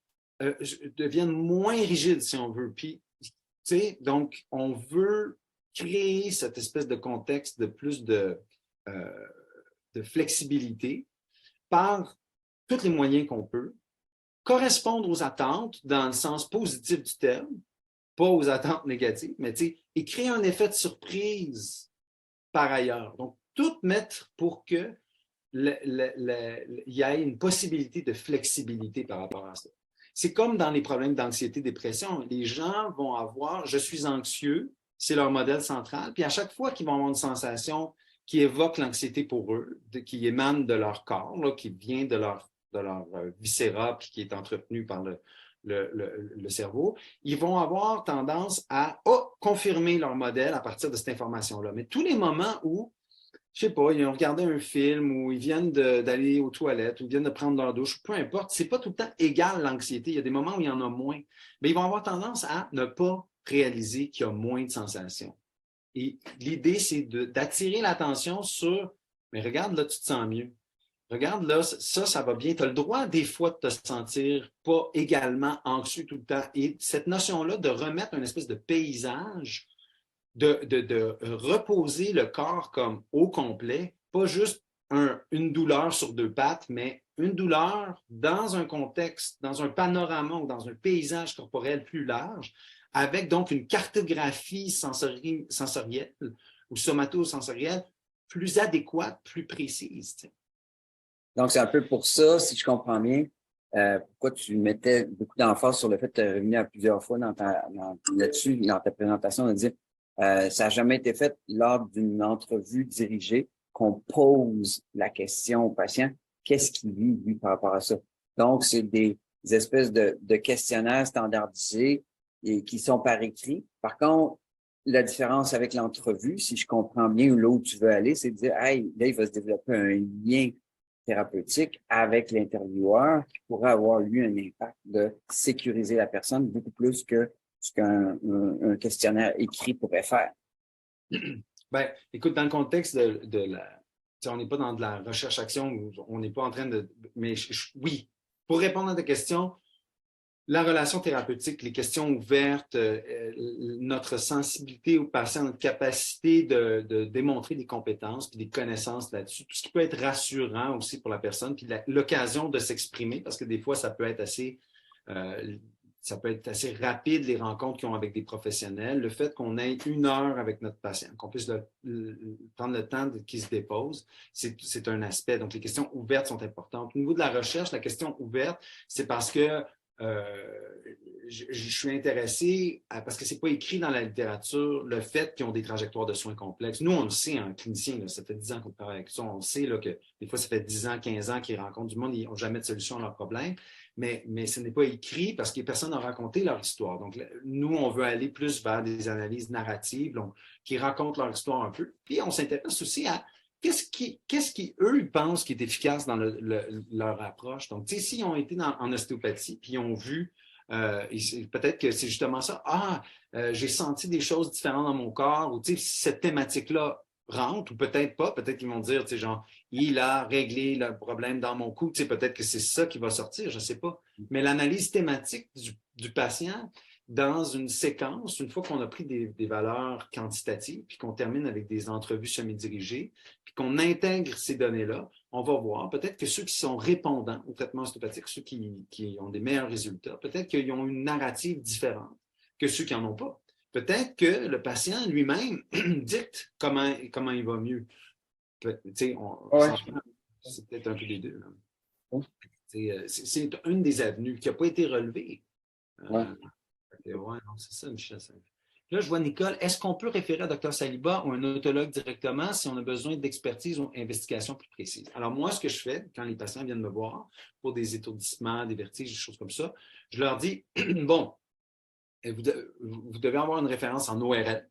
devienne moins rigide, si on veut. Puis, tu sais, donc, on veut créer cette espèce de contexte de plus de flexibilité par tous les moyens qu'on peut, correspondre aux attentes dans le sens positif du terme, pas aux attentes négatives, mais et créer un effet de surprise par ailleurs. Donc, tout mettre pour que il y ait une possibilité de flexibilité par rapport à ça. C'est comme dans les problèmes d'anxiété, dépression. Les gens vont avoir « je suis anxieux », c'est leur modèle central, puis à chaque fois qu'ils vont avoir une sensation qui évoque l'anxiété pour eux, qui émane de leur corps, là, qui vient de leur viscéra, puis qui est entretenu par le cerveau, ils vont avoir tendance à confirmer leur modèle à partir de cette information-là. Mais tous les moments où, je ne sais pas, ils ont regardé un film ou ils viennent d'aller aux toilettes ou ils viennent de prendre leur douche, peu importe, ce n'est pas tout le temps égal l'anxiété. Il y a des moments où il y en a moins. Mais ils vont avoir tendance à ne pas réaliser qu'il y a moins de sensations. Et l'idée, c'est d'attirer l'attention sur « mais regarde, là, tu te sens mieux. Regarde, là, ça va bien. Tu as le droit, des fois, de te sentir pas également anxieux tout le temps. » Et cette notion-là de remettre une espèce de paysage, de reposer le corps comme au complet, pas juste une douleur sur deux pattes, mais une douleur dans un contexte, dans un panorama ou dans un paysage corporel plus large, avec donc une cartographie sensorielle ou somatosensorielle plus adéquate, plus précise. T'sais. Donc, c'est un peu pour ça, si je comprends bien, pourquoi tu mettais beaucoup d'emphase sur le fait de te revenir à plusieurs fois là-dessus, dans ta présentation, de dire ça n'a jamais été fait lors d'une entrevue dirigée qu'on pose la question au patient, qu'est-ce qu'il vit, lui, par rapport à ça. Donc, c'est des espèces de questionnaires standardisés et qui sont par écrit. Par contre, la différence avec l'entrevue, si je comprends bien là où tu veux aller, c'est de dire, hey, là, il va se développer un lien thérapeutique avec l'intervieweur qui pourrait avoir, lui, un impact de sécuriser la personne beaucoup plus que ce qu'un questionnaire écrit pourrait faire. Ben, écoute, dans le contexte de la... On n'est pas dans de la recherche-action, on n'est pas en train de... Mais oui, pour répondre à ta question, la relation thérapeutique, les questions ouvertes, notre sensibilité au patient, notre capacité de démontrer des compétences puis des connaissances là-dessus, tout ce qui peut être rassurant aussi pour la personne, puis l'occasion de s'exprimer, parce que des fois, ça peut être assez rapide, les rencontres qu'ils ont avec des professionnels. Le fait qu'on ait 1 heure avec notre patient, qu'on puisse prendre le temps qu'il se dépose, c'est un aspect. Donc, les questions ouvertes sont importantes. Au niveau de la recherche, la question ouverte, c'est parce que je suis intéressé parce que ce n'est pas écrit dans la littérature le fait qu'ils ont des trajectoires de soins complexes. Nous, on le sait, un clinicien, là, ça fait 10 ans qu'on travaille avec ça, on le sait là, que des fois, ça fait 10 ans, 15 ans qu'ils rencontrent du monde, ils n'ont jamais de solution à leurs problèmes, mais ce n'est pas écrit parce que personne n'a raconté leur histoire. Donc, nous, on veut aller plus vers des analyses narratives donc, qui racontent leur histoire un peu. Puis, on s'intéresse aussi à qu'est-ce qui, eux, ils pensent qui est efficace dans leur approche? Donc, tu sais, s'ils ont été en ostéopathie, puis ils ont vu, peut-être que c'est justement ça, j'ai senti des choses différentes dans mon corps, ou tu sais, si cette thématique-là rentre, ou peut-être pas, peut-être qu'ils vont dire, tu sais, genre, il a réglé le problème dans mon cou, tu sais, peut-être que c'est ça qui va sortir, je ne sais pas. Mais l'analyse thématique du patient, dans une séquence, une fois qu'on a pris des valeurs quantitatives, puis qu'on termine avec des entrevues semi-dirigées, puis qu'on intègre ces données-là, on va voir peut-être que ceux qui sont répondants au traitement ostéopathique, ceux qui ont des meilleurs résultats, peut-être qu'ils ont une narrative différente que ceux qui n'en ont pas. Peut-être que le patient lui-même dicte comment il va mieux. C'est peut-être un peu les deux. C'est une des avenues qui n'a pas été relevée. Ouais, non, c'est ça, Michel. Là, je vois Nicole. Est-ce qu'on peut référer à Dr Saliba ou un otologue directement si on a besoin d'expertise ou d'investigation plus précise? Alors, moi, ce que je fais quand les patients viennent me voir pour des étourdissements, des vertiges, des choses comme ça, je leur dis, bon, vous devez avoir une référence en ORL.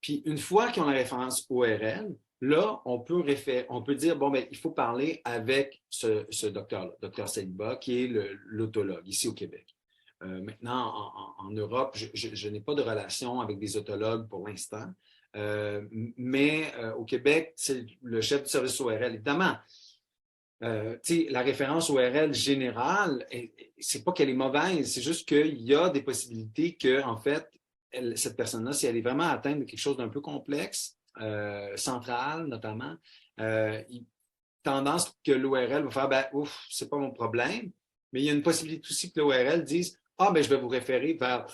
Puis, une fois qu'ils ont la référence ORL, Là, on peut dire, bon, ben, il faut parler avec ce docteur-là, docteur Saliba, qui est l'autologue ici au Québec. Maintenant, en Europe, je n'ai pas de relation avec des autologues pour l'instant, mais au Québec, c'est le chef du service ORL. Évidemment, la référence ORL générale, c'est pas qu'elle est mauvaise, c'est juste qu'il y a des possibilités que, en fait, cette personne-là, si elle est vraiment atteinte de quelque chose d'un peu complexe, central notamment, tendance que l'ORL va faire, ben, ouf, c'est pas mon problème, mais il y a une possibilité aussi que l'ORL dise, ah, ben, je vais vous référer vers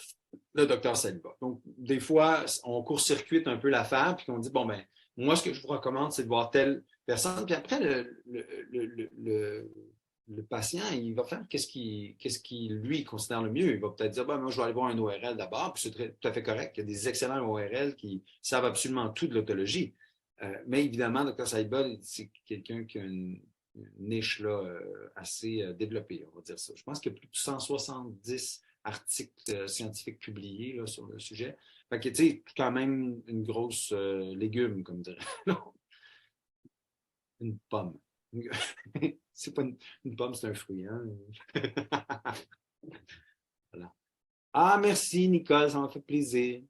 le docteur Saliba. Donc, des fois, on court-circuite un peu l'affaire, puis on dit, bon, ben, moi, ce que je vous recommande, c'est de voir telle personne, puis après, le patient, il va faire qu'est-ce qui lui, considère le mieux. Il va peut-être dire, ben, moi, je vais aller voir un ORL d'abord, puis c'est tout à fait correct. Il y a des excellents ORL qui savent absolument tout de l'autologie. Mais évidemment, Dr. Saliba, c'est quelqu'un qui a une niche là, assez développée, on va dire ça. Je pense qu'il y a plus de 170 articles scientifiques publiés là, sur le sujet. Fait que, tu sais, quand même une grosse légume, comme dirait. Une pomme. C'est pas une pomme, c'est un fruit. Hein? Voilà. Ah, merci, Nicole, ça m'a fait plaisir.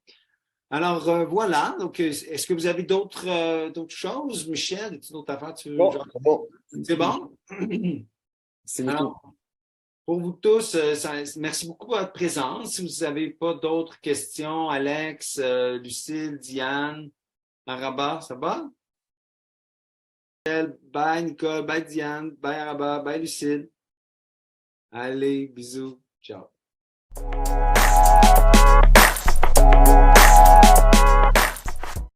Alors, voilà. Donc, est-ce que vous avez d'autres choses, Michel? D'autres affaires? Bon, bon. C'est bon? C'est Alors, pour vous tous, merci beaucoup pour votre présence. Si vous n'avez pas d'autres questions, Alex, Lucille, Diane, Araba, ça va? Bye, Nicole. Bye, Diane. Bye, Araba. Bye, Lucille. Allez, bisous. Ciao.